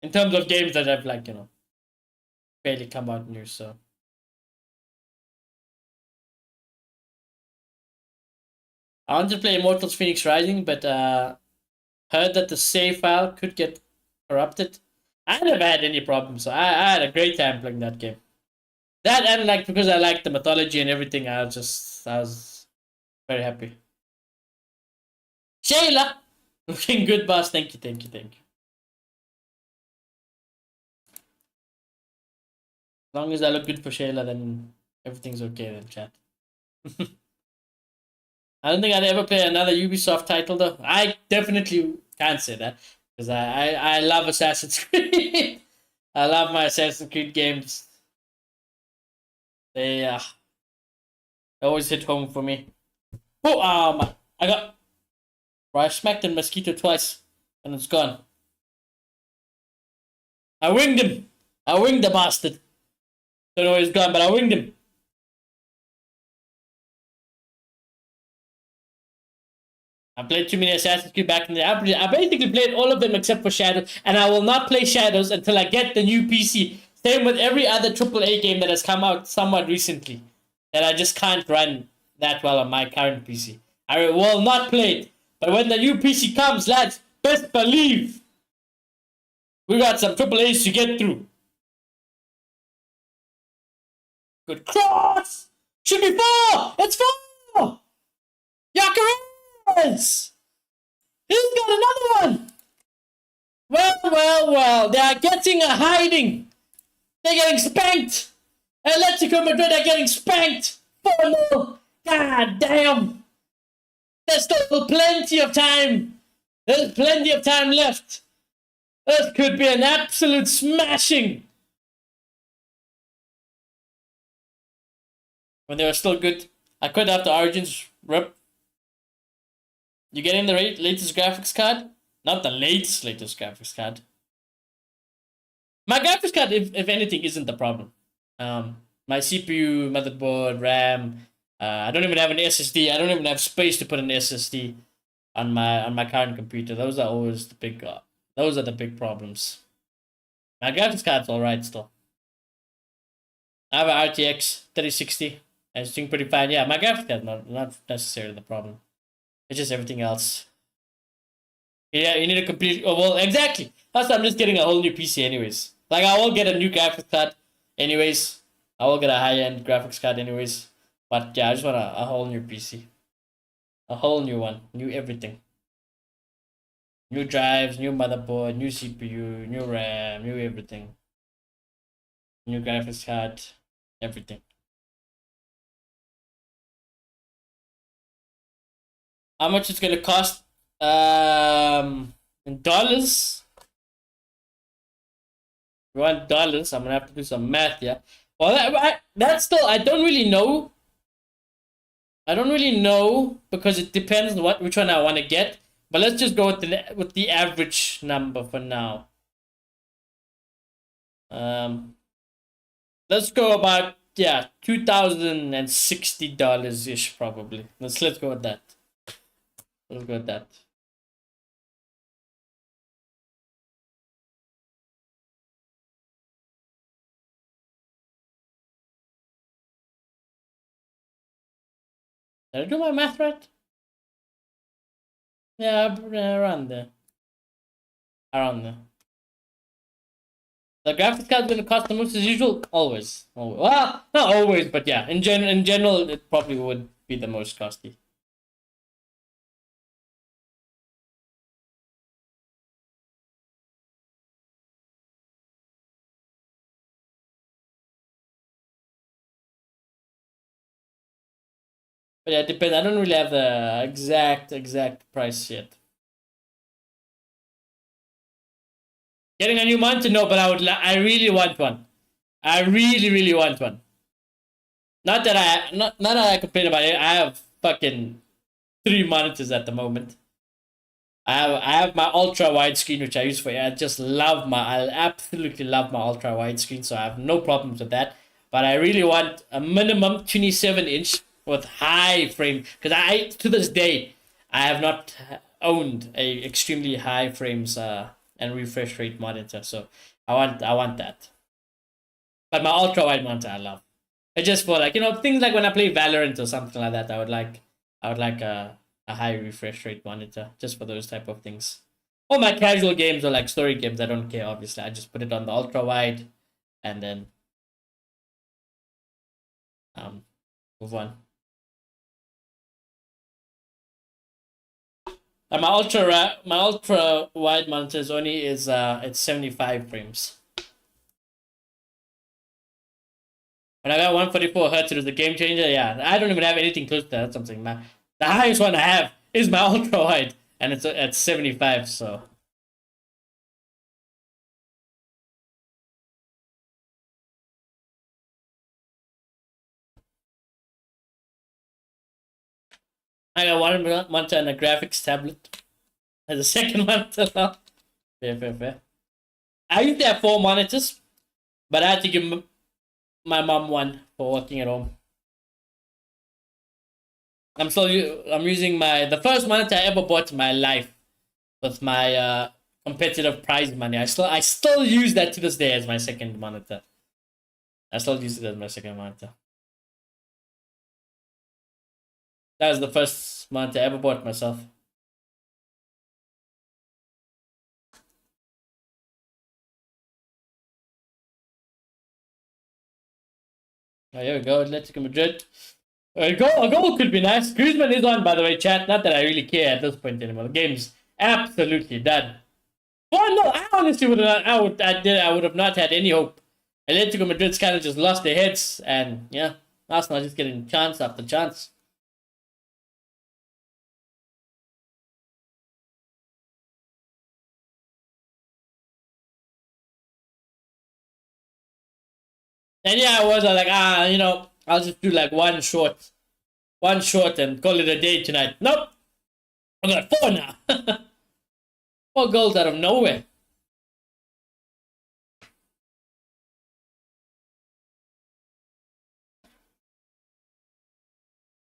In terms of games that have, like, you know, barely come out new, so. I wanted to play Immortals Phoenix Rising, but heard that the save file could get corrupted. I never had any problems, so I had a great time playing that game. That, and like, because I liked the mythology and everything, I was very happy. Shayla! Looking good, boss. Thank you. As long as I look good for Shayla, then everything's okay then, chat. I don't think I'd ever play another Ubisoft title though. I definitely can't say that. Because I love Assassin's Creed. I love my Assassin's Creed games. They always hit home for me. Oh, I got... I smacked a mosquito twice. And it's gone. I winged him. I winged the bastard. Don't know where he's gone, but I winged him. I played too many Assassin's Creed back in the day. I basically played all of them except for Shadows, and I will not play Shadows until I get the new PC. Same with every other AAA game that has come out somewhat recently that I just can't run that well on my current PC. I will not play it. But when the new PC comes, lads, best believe we got some AAAs to get through. Good cross! Should be 4! It's 4! Yakarez! He's got another one! Well, they are getting a hiding. They're getting spanked. Atletico Madrid are getting spanked. 4-0. God damn. There's still plenty of time. There's plenty of time left. This could be an absolute smashing. When they were still good. I could have the Origins rip. You getting the latest graphics card? Not the latest graphics card. My graphics card, if anything, isn't the problem. My CPU, motherboard, RAM. I don't even have an SSD. I don't even have space to put an SSD on my current computer. Those are always the big. Those are the big problems. My graphics card's alright still. I have an RTX 3060. And it's doing pretty fine. Yeah, my graphics card's not necessarily the problem. It's just everything else. Yeah, you need a complete. Oh, well, exactly. That's why I'm just getting a whole new PC, anyways. Like, I will get a new graphics card, anyways. I will get a high-end graphics card, anyways. But yeah, I just want a whole new PC. A whole new one. New everything. New drives, new motherboard, new CPU, new RAM, new everything. New graphics card, everything. How much it's gonna cost? In dollars. You want dollars? I'm gonna have to do some math, yeah. Well, that's still, I don't really know. I don't really know because it depends on which one I want to get. But let's just go with the average number for now. Let's go about, yeah, $2,060 ish probably. Let's go with that. Let's go with that. Did I do my math right? Yeah, around there. Around there. The graphics card's gonna cost the most as usual? Always. Well, not always, but yeah. In general, it probably would be the most costly. But yeah, it depends. I don't really have the exact price yet. Getting a new monitor? No, but I really want one. I really, really want one. Not that I complain about it. I have fucking 3 monitors at the moment. I have my ultra wide screen, which I use for. I absolutely love my ultra wide screen, so I have no problems with that. But I really want a minimum 27-inch with high frame, because I to this day I have not owned a extremely high frames and refresh rate monitor. So I want that. But my ultra wide monitor I love. It's just for, like, things like when I play Valorant or something like that. I would like a high refresh rate monitor just for those type of things. All my casual games or like story games, I don't care. Obviously, I just put it on the ultra wide, and then move on. And my ultra wide monitor is only it's 75 frames. When I got 144 hertz, it was a game changer. Yeah, I don't even have anything close to that. Something. The highest one I have is my ultra wide, and it's at 75. So I got one monitor and a graphics tablet. As a second monitor. Fair. I used to have 4 monitors, but I had to give my mom one for working at home. I'm using the first monitor I ever bought in my life with my competitive prize money. I still use that to this day as my second monitor. I still use it as my second monitor. That was the first monitor I ever bought myself. Oh, here we go, Atletico Madrid. A goal could be nice. Griezmann is on, by the way, chat. Not that I really care at this point anymore. The game's absolutely done. Oh no, I honestly would have. I would have not had any hope. Atletico Madrid's kind of just lost their heads, and yeah, Arsenal just getting chance after chance. And yeah, I was like, I'll just do like one shot, and call it a day tonight. Nope, I got 4 now. 4 goals out of nowhere.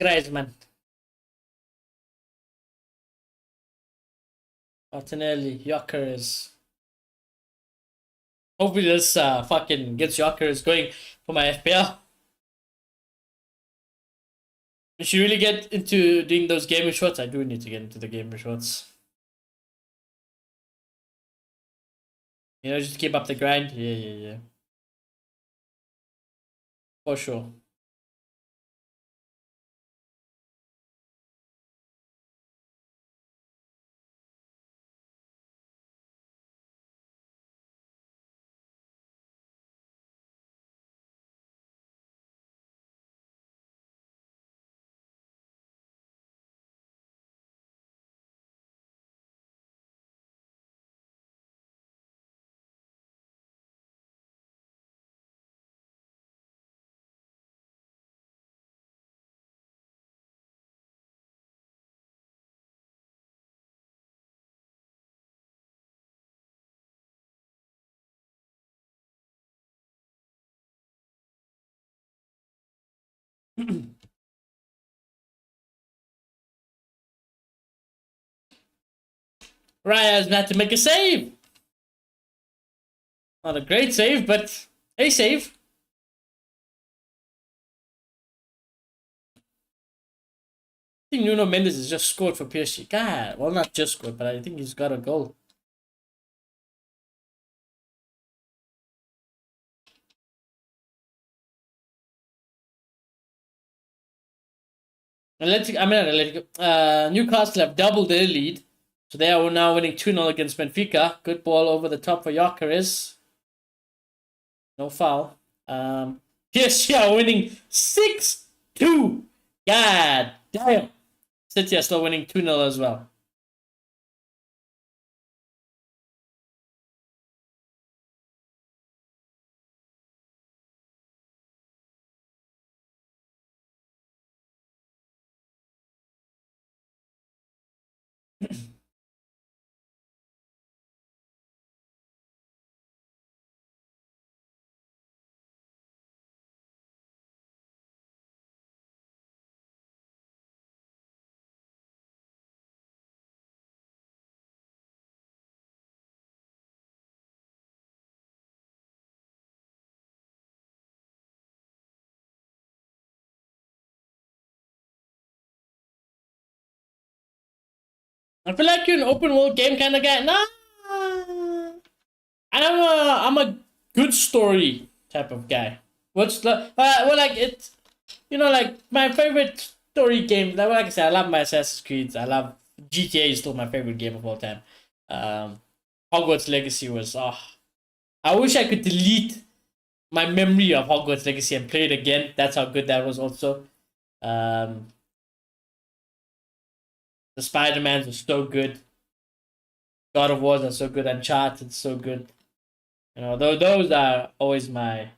Griezmann, Martinelli, Jokeris. Hopefully this fucking gets Jokeris going for my FPL. You should really get into doing those gaming shorts. I do need to get into the gaming shorts. Just keep up the grind. Yeah. For sure. Raya's had to make a save. Not a great save, but a save. I think Nuno Mendes has just scored for PSG. God, well, not just scored, but I think he's got a goal. Newcastle have doubled their lead. So they are now winning 2-0 against Benfica. Good ball over the top for Jokeris. No foul. PSG are winning 6-2. God damn. City are still winning 2-0 as well. I feel like you're an open world game kind of guy. Nah, I'm a good story type of guy. What's the well, like it's, like my favorite story game. Like I said, I love my Assassin's Creed. I love GTA is still my favorite game of all time. Um, Hogwarts Legacy was I wish I could delete my memory of Hogwarts Legacy and play it again. That's how good that was also. Um, the Spider-Mans were so good. God of Wars are so good. Uncharted so good. Those are always my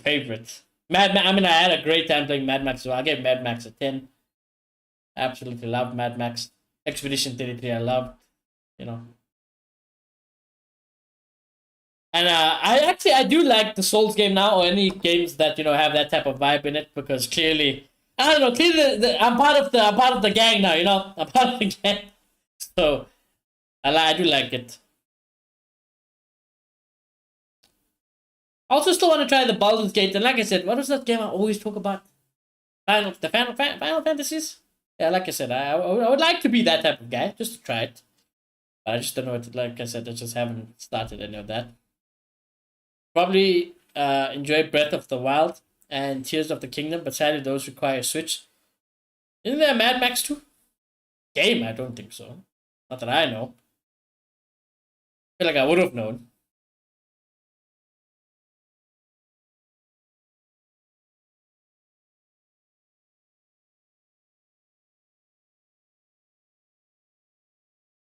favorites. I mean, I had a great time playing Mad Max, so I gave Mad Max a 10. Absolutely loved Mad Max. Expedition 33, I loved, you know. And I do like the Souls game now, or any games that have that type of vibe in it, because clearly, I don't know, clearly I'm part of the gang now, I'm part of the gang, so I do like it. I also still want to try the Baldur's Gate, and like I said, what was that game I always talk about? Final Fantasies. Yeah, like I said, I would like to be that type of guy, just to try it, but I just don't know what. Like I said, I just haven't started any of that. Probably enjoy Breath of the Wild and Tears of the Kingdom, but sadly those require a Switch. Isn't there a Mad Max 2 game? I don't think so. Not that I know. I feel like I would have known.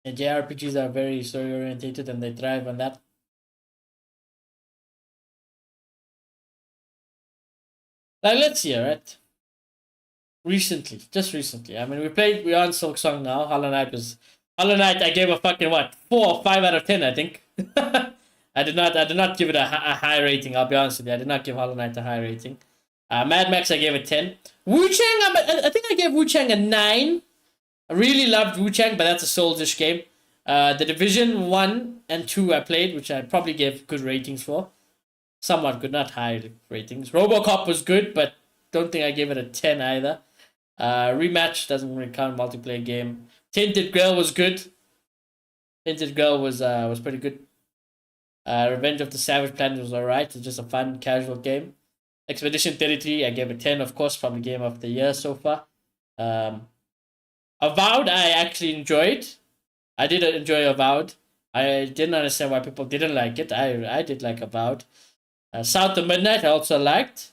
And JRPGs are very story orientated and they thrive on that. Like, let's see, right? Just recently. I mean, we're on Silk Song now. Hollow Knight. I gave a fucking what, 4 or 5 out of 10, I think. I did not give it a high rating. I'll be honest with you. I did not give Hollow Knight a high rating. Mad Max, I gave it 10. Wu Chang, I think I gave Wu Chang a 9. I really loved Wu Chang, but that's a Souls-ish game. The Division 1 and 2 I played, which I probably gave good ratings for. Somewhat good, not high ratings. Robocop was good, but don't think I gave it a 10 either. Rematch doesn't really count, multiplayer game. Tainted Grail was good. Tainted Grail was pretty good. Revenge of the Savage Planet was alright. It's just a fun, casual game. Expedition 33, I gave it 10, of course, probably game of the year so far. Avowed, I actually enjoyed. I did enjoy Avowed. I didn't understand why people didn't like it. I did like Avowed. South of Midnight, I also liked.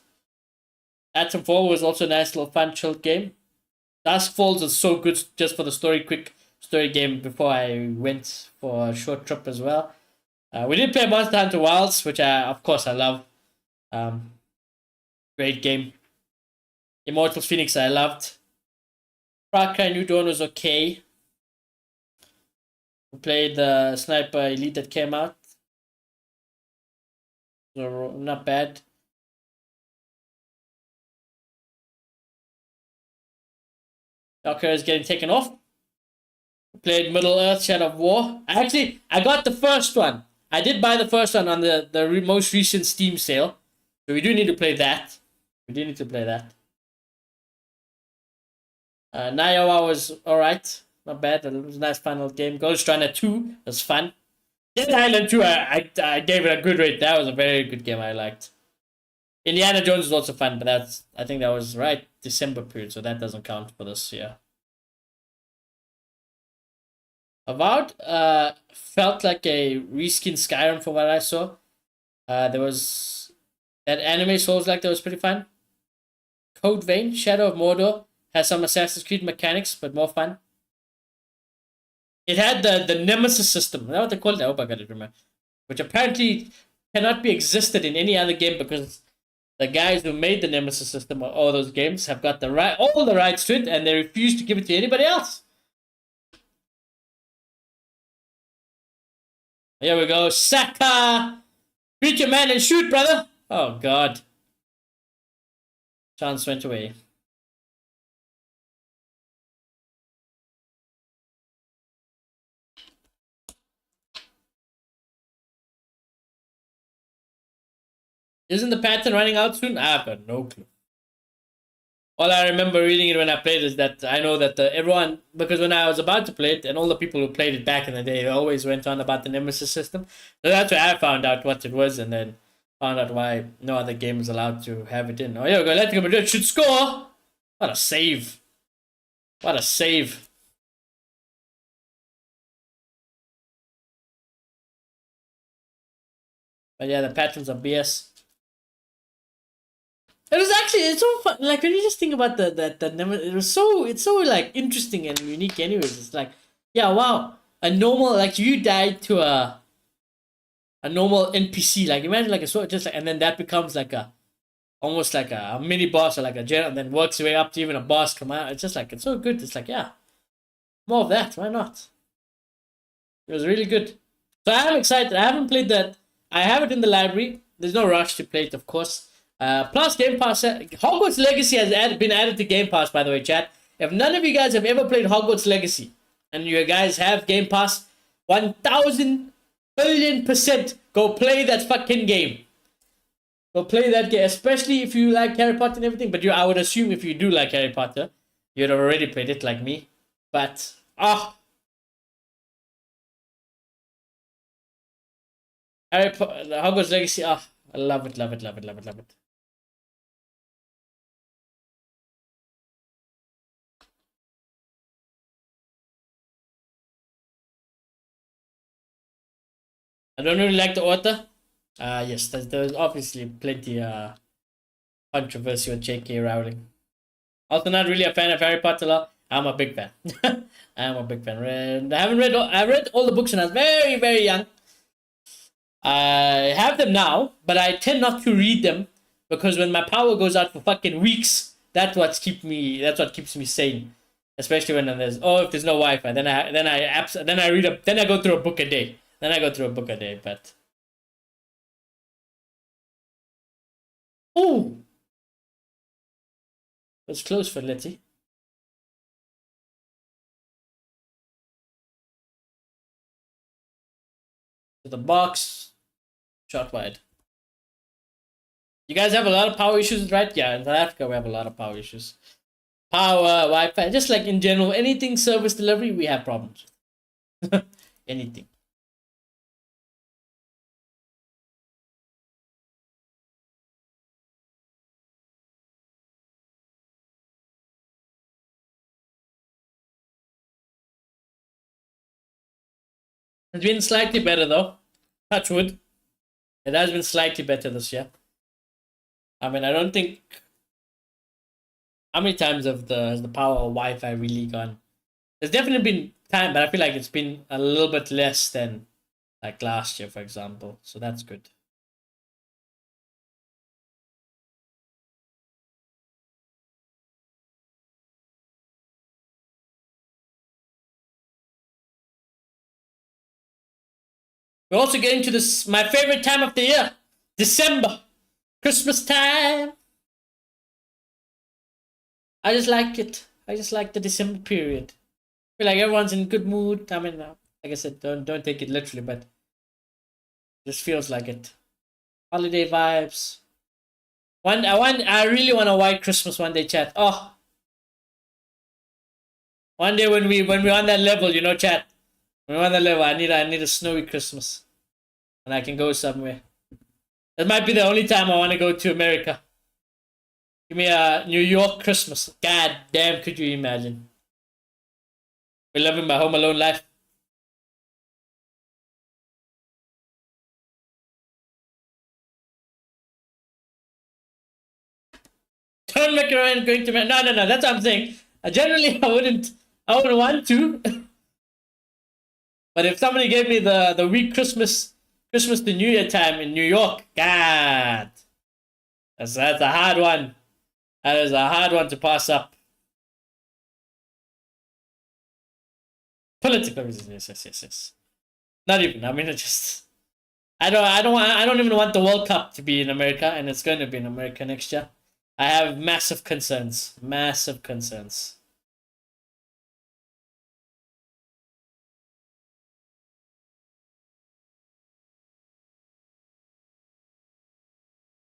Atom 4 was also a nice little fun, chilled game. Dusk Falls is so good just for the quick story game before I went for a short trip as well. We did play Monster Hunter Wilds, which of course I love. Great game. Immortals Phoenix I loved. Far Cry New Dawn was okay. We played the Sniper Elite that came out. So not bad. Valkyrie is getting taken off. Played Middle Earth Shadow of War. I got the first one. I did buy the first one on the most recent Steam sale. So we do need to play that. Niowa was alright. Not bad. It was a nice final game. Ghost Runner 2 was fun. Dead Island 2, I gave it a good rate. That was a very good game I liked. Indiana Jones was also fun, but I think that was right December period, so that doesn't count for this year. Avowed felt like a reskin Skyrim from what I saw. There was that anime Souls like that was pretty fun. Code Vein, Shadow of Mordor has some Assassin's Creed mechanics, but more fun. It had the Nemesis system. Is that what they called it? I hope I got it remember. Which apparently cannot be existed in any other game because the guys who made the Nemesis system or all those games have got all the rights to it, and they refuse to give it to anybody else. Here we go. Saka! Beat your man and shoot, brother! Oh, God. Chance went away. Isn't the pattern running out soon? I've got no clue. All I remember reading it when I played is that I know that everyone, because when I was about to play it, and all the people who played it back in the day, they always went on about the Nemesis system. So that's where I found out what it was, and then found out why no other game is allowed to have it in. Oh, here we go. Atletico Madrid should score. What a save. What a save. But yeah, the patterns are BS. It was actually, it's so fun. Like when you just think about it's so like interesting and unique. Anyways, it's like, yeah, wow, a normal, like you died to a normal NPC. Like imagine like a sort just like, and then that becomes like a almost like a mini boss or like a general, and then works your way up to even a boss. Come out, it's just like it's so good. It's like, yeah, more of that. Why not? It was really good. So I'm excited. I haven't played that. I have it in the library. There's no rush to play it, of course. Plus, Game Pass. Hogwarts Legacy has been added to Game Pass, by the way, chat. If none of you guys have ever played Hogwarts Legacy, and you guys have Game Pass, 1,000,000,000,000% go play that fucking game. Go play that game, especially if you like Harry Potter and everything. But I would assume if you do like Harry Potter, you'd have already played it like me. But, Harry Potter, Hogwarts Legacy, I love it, love it, love it, love it, love it. I don't really like the author. Yes, there's obviously plenty controversy with J.K. Rowling. Also, not really a fan of Harry Potter. I'm a big fan. I'm a big fan. I read all the books when I was very, very young. I have them now, but I tend not to read them because when my power goes out for fucking weeks, that's what keeps me sane. Especially when if there's no Wi-Fi, then I go through a book a day. But oh, it's close for Letty. To the box, shot wide. You guys have a lot of power issues, right? Yeah, in South Africa we have a lot of power issues. Power, Wi-Fi, just like in general, anything service delivery, we have problems. Anything. It's been slightly better though. Touch wood. It has been slightly better this year. I mean, I don't think. How many times has the power of Wi-Fi really gone? There's definitely been time, but I feel like it's been a little bit less than like last year, for example. So that's good. We're also getting to this my favorite time of the year, December, Christmas time. I just like it. I just like the December period. I feel like everyone's in good mood. I mean, like I said, don't take it literally, but this feels like it. Holiday vibes. I really want a white Christmas one day, chat. Oh, one day when we're on that level, chat. When we're on that level, I need a snowy Christmas, and I can go somewhere. That might be the only time I want to go to America. Give me a New York Christmas. God damn, could you imagine? We're living my Home Alone life. Don't make around going to no. That's what I'm saying. I wouldn't want to. But if somebody gave me the week Christmas to New Year time in New York, God, that's a hard one. That is a hard one to pass up. Political reasons, yes. Not even. I mean, it just. I don't even want the World Cup to be in America, and it's going to be in America next year. I have massive concerns. Massive concerns.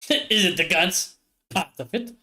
Is it the guns? Part of it.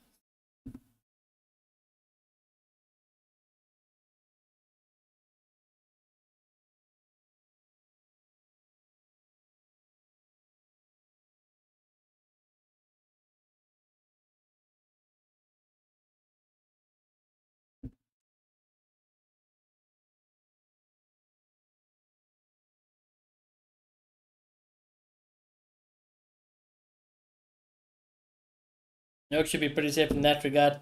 New York should be pretty safe in that regard.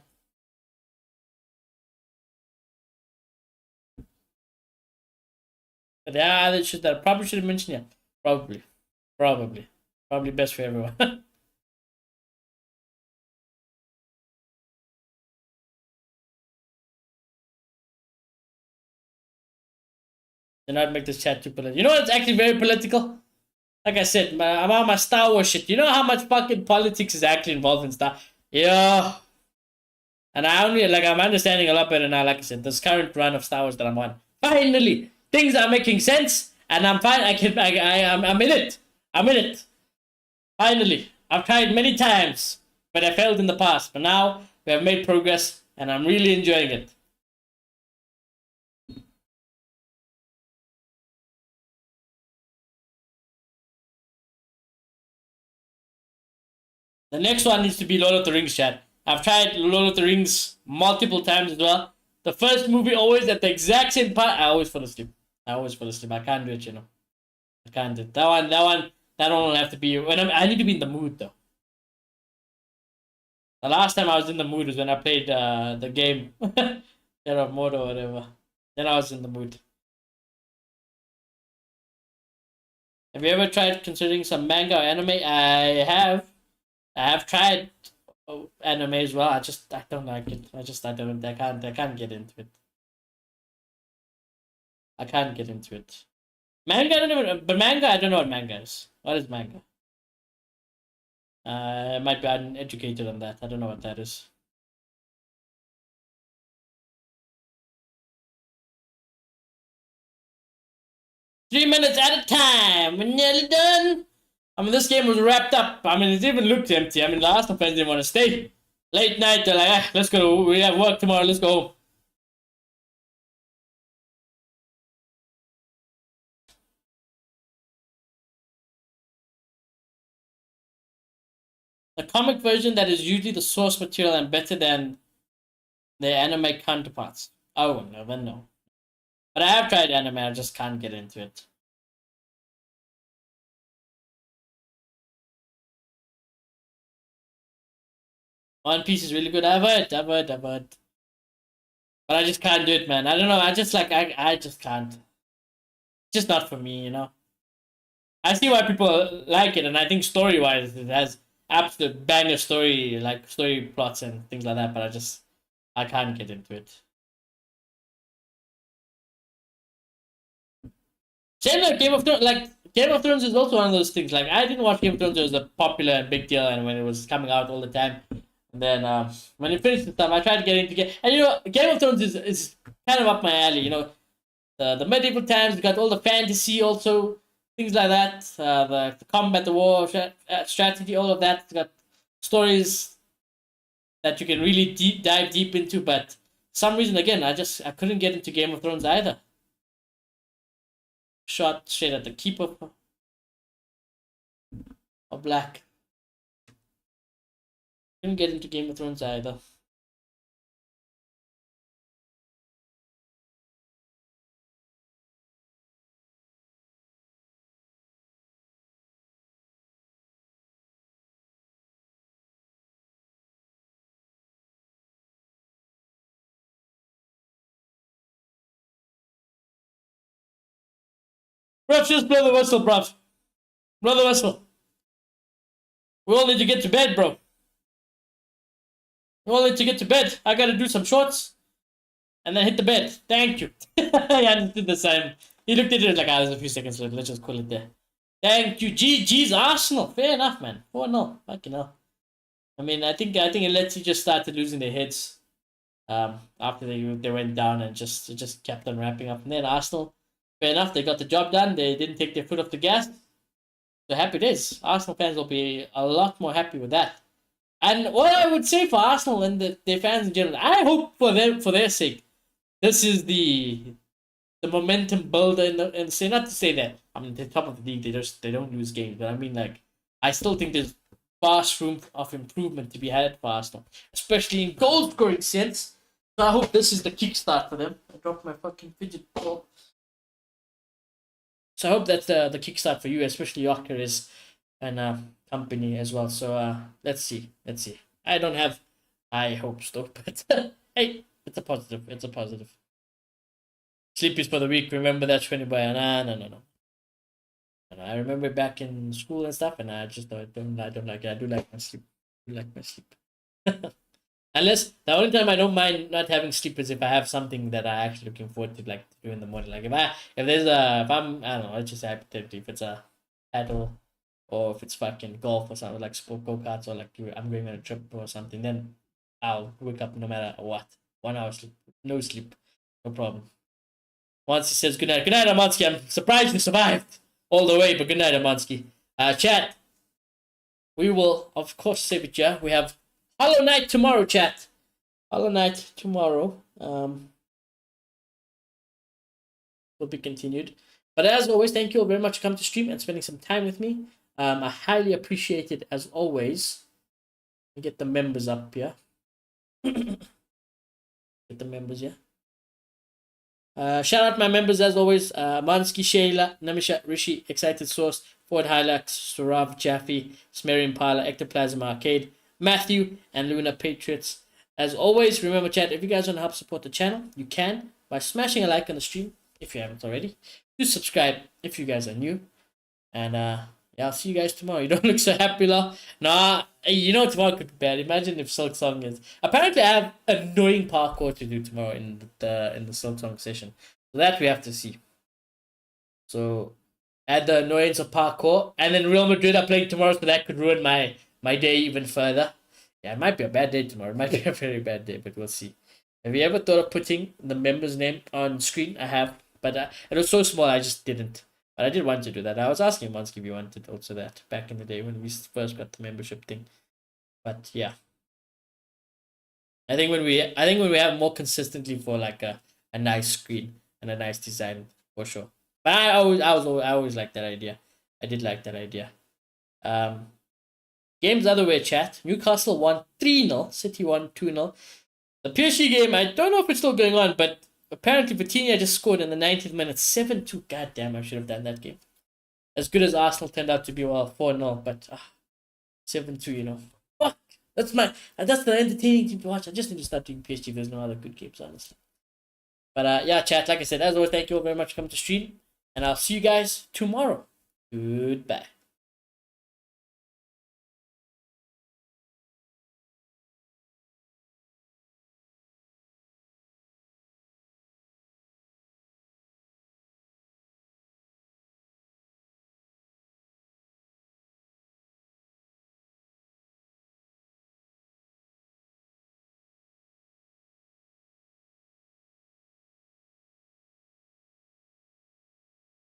But there are other shit that I probably should have mentioned. Yeah, probably, probably best for everyone. Do not make this chat too political. You know what's actually very political? Like I said, about my Star Wars shit. You know how much fucking politics is actually involved in Star? Yeah. And I only I'm understanding a lot better now. Like I said, this current run of Star Wars that I'm on. Finally, things are making sense, and I'm fine. I'm in it. I'm in it. Finally, I've tried many times, but I failed in the past. But now we have made progress, and I'm really enjoying it. The next one needs to be Lord of the Rings, chat. I've tried Lord of the Rings multiple times as well. The first movie always at the exact same part, I always fall asleep. I can't do it, you know. I can't do it. That one will have to be when I need to be in the mood though. The last time I was in the mood was when I played the game, Terra Mode or whatever. Then I was in the mood. Have you ever tried considering some manga or anime? I have. I have tried anime as well. I don't like it. I can't get into it. I can't get into it. Manga, I don't know what manga is. What is manga? I might be uneducated on that. I don't know what that is. "3 minutes at a time. We're nearly done." I mean, this game was wrapped up. I mean, it even looked empty. I mean, the Arsenal fans didn't want to stay. Late night, they're like, let's go. We have work tomorrow. Let's go. The comic version that is usually the source material and better than their anime counterparts. Oh, never know. But I have tried anime. I just can't get into it. One Piece is really good. I've heard. But I just can't do it, man. I don't know. I just I just can't. It's just not for me, you know. I see why people like it, and I think story-wise, it has absolute banger story, like story plots and things like that. But I can't get into it. Same like Game of Thrones. Like Game of Thrones is also one of those things. Like I didn't watch Game of Thrones; it was a popular and big deal, and when it was coming out all the time. And then when it finished the time, I tried to get into Game. And you know, Game of Thrones is kind of up my alley. You know, the medieval times, you got all the fantasy, also things like that. The combat, the war strategy, all of that. It's got stories that you can really dive deep into. But some reason, again, I couldn't get into Game of Thrones either. Shot straight at the keeper of black. Couldn't get into Game of Thrones either. Bruv, just blow the whistle, bruv. Blow the whistle. We all need to get to bed, bro. We all need to get to bed. I gotta do some shorts and then hit the bed. Thank you. I understood the same. He looked at it like, there's a few seconds left. Let's just call it there. Thank you. GG's Arsenal. Fair enough, man. 4-0. Fucking hell. I mean, I think Atleti just started losing their heads after they went down and just kept on wrapping up. And then Arsenal, fair enough, they got the job done. They didn't take their foot off the gas. So happy days. Arsenal fans will be a lot more happy with that. And what I would say for Arsenal and their fans in general, I hope for their sake, this is the momentum builder and say, not to say that I mean the top of the league they don't lose games, but I mean, like, I still think there's vast room of improvement to be had for Arsenal, especially in goal scoring sense. So I hope this is the kickstart for them. I dropped my fucking fidget ball. So I hope that's the kickstart for you, especially Jokeris and company as well. So let's see. I don't have high hopes though, but hey, it's a positive. Sleepies for the week. Remember that 20 by no. I remember back in school and stuff, and I just don't like it. I do like my sleep. Unless the only time I don't mind not having sleep is if I have something that I actually looking forward to, like, to do in the morning. Like if I'm I don't know, let's just say hypothetically, if it's a paddle or if it's fucking golf or something, like sport go-karts, or like I'm going on a trip or something, then I'll wake up no matter what. 1 hour sleep, no sleep, no problem. Once he says good night, Amansky. I'm surprised you survived all the way, but good night, Amansky. Chat, we will of course save it. Yeah, we have Hollow Knight tomorrow, chat. Hollow Knight tomorrow. Will be continued. But as always, thank you all very much for coming to stream and spending some time with me. I highly appreciate it as always. Get the members up here. Get the members, yeah. Shout out my members as always. Mansky, Shayla, Namisha, Rishi, Excited Source, Ford Hilux, Surav, Jaffe, Smeri Impala, Ectoplasm Arcade, Matthew, and Luna Patriots. As always, remember, chat, if you guys want to help support the channel, you can by smashing a like on the stream if you haven't already. Do subscribe if you guys are new. And yeah, I'll see you guys tomorrow. You don't look so happy, lah. Nah, you know tomorrow could be bad. Imagine if Silk Song is. Apparently, I have annoying parkour to do tomorrow in the Silk Song session. So that we have to see. So add the annoyance of parkour, and then Real Madrid are playing tomorrow, so that could ruin my day even further. Yeah, it might be a bad day tomorrow. It might be a very bad day, but we'll see. Have you ever thought of putting the member's name on screen? I have, but it was so small I just didn't. But I did want to do that. I was asking Monsky if he wanted also that back in the day when we first got the membership thing. But yeah, I think when we have more consistently for like a nice screen and a nice design for sure. But I always liked that idea. I did like that idea. Games other way, chat. Newcastle won 3-0. City won 2-0. The PSG game, I don't know if it's still going on, but apparently Vitinha just scored in the 90th minute. 7-2. God damn, I should have done that game. As good as Arsenal turned out to be, well, 4-0, but 7-2, you know. Fuck. That's the entertaining team to watch. I just need to start doing PSG. There's no other good games, honestly. But yeah, chat, like I said, as always, thank you all very much for coming to stream. And I'll see you guys tomorrow. Goodbye.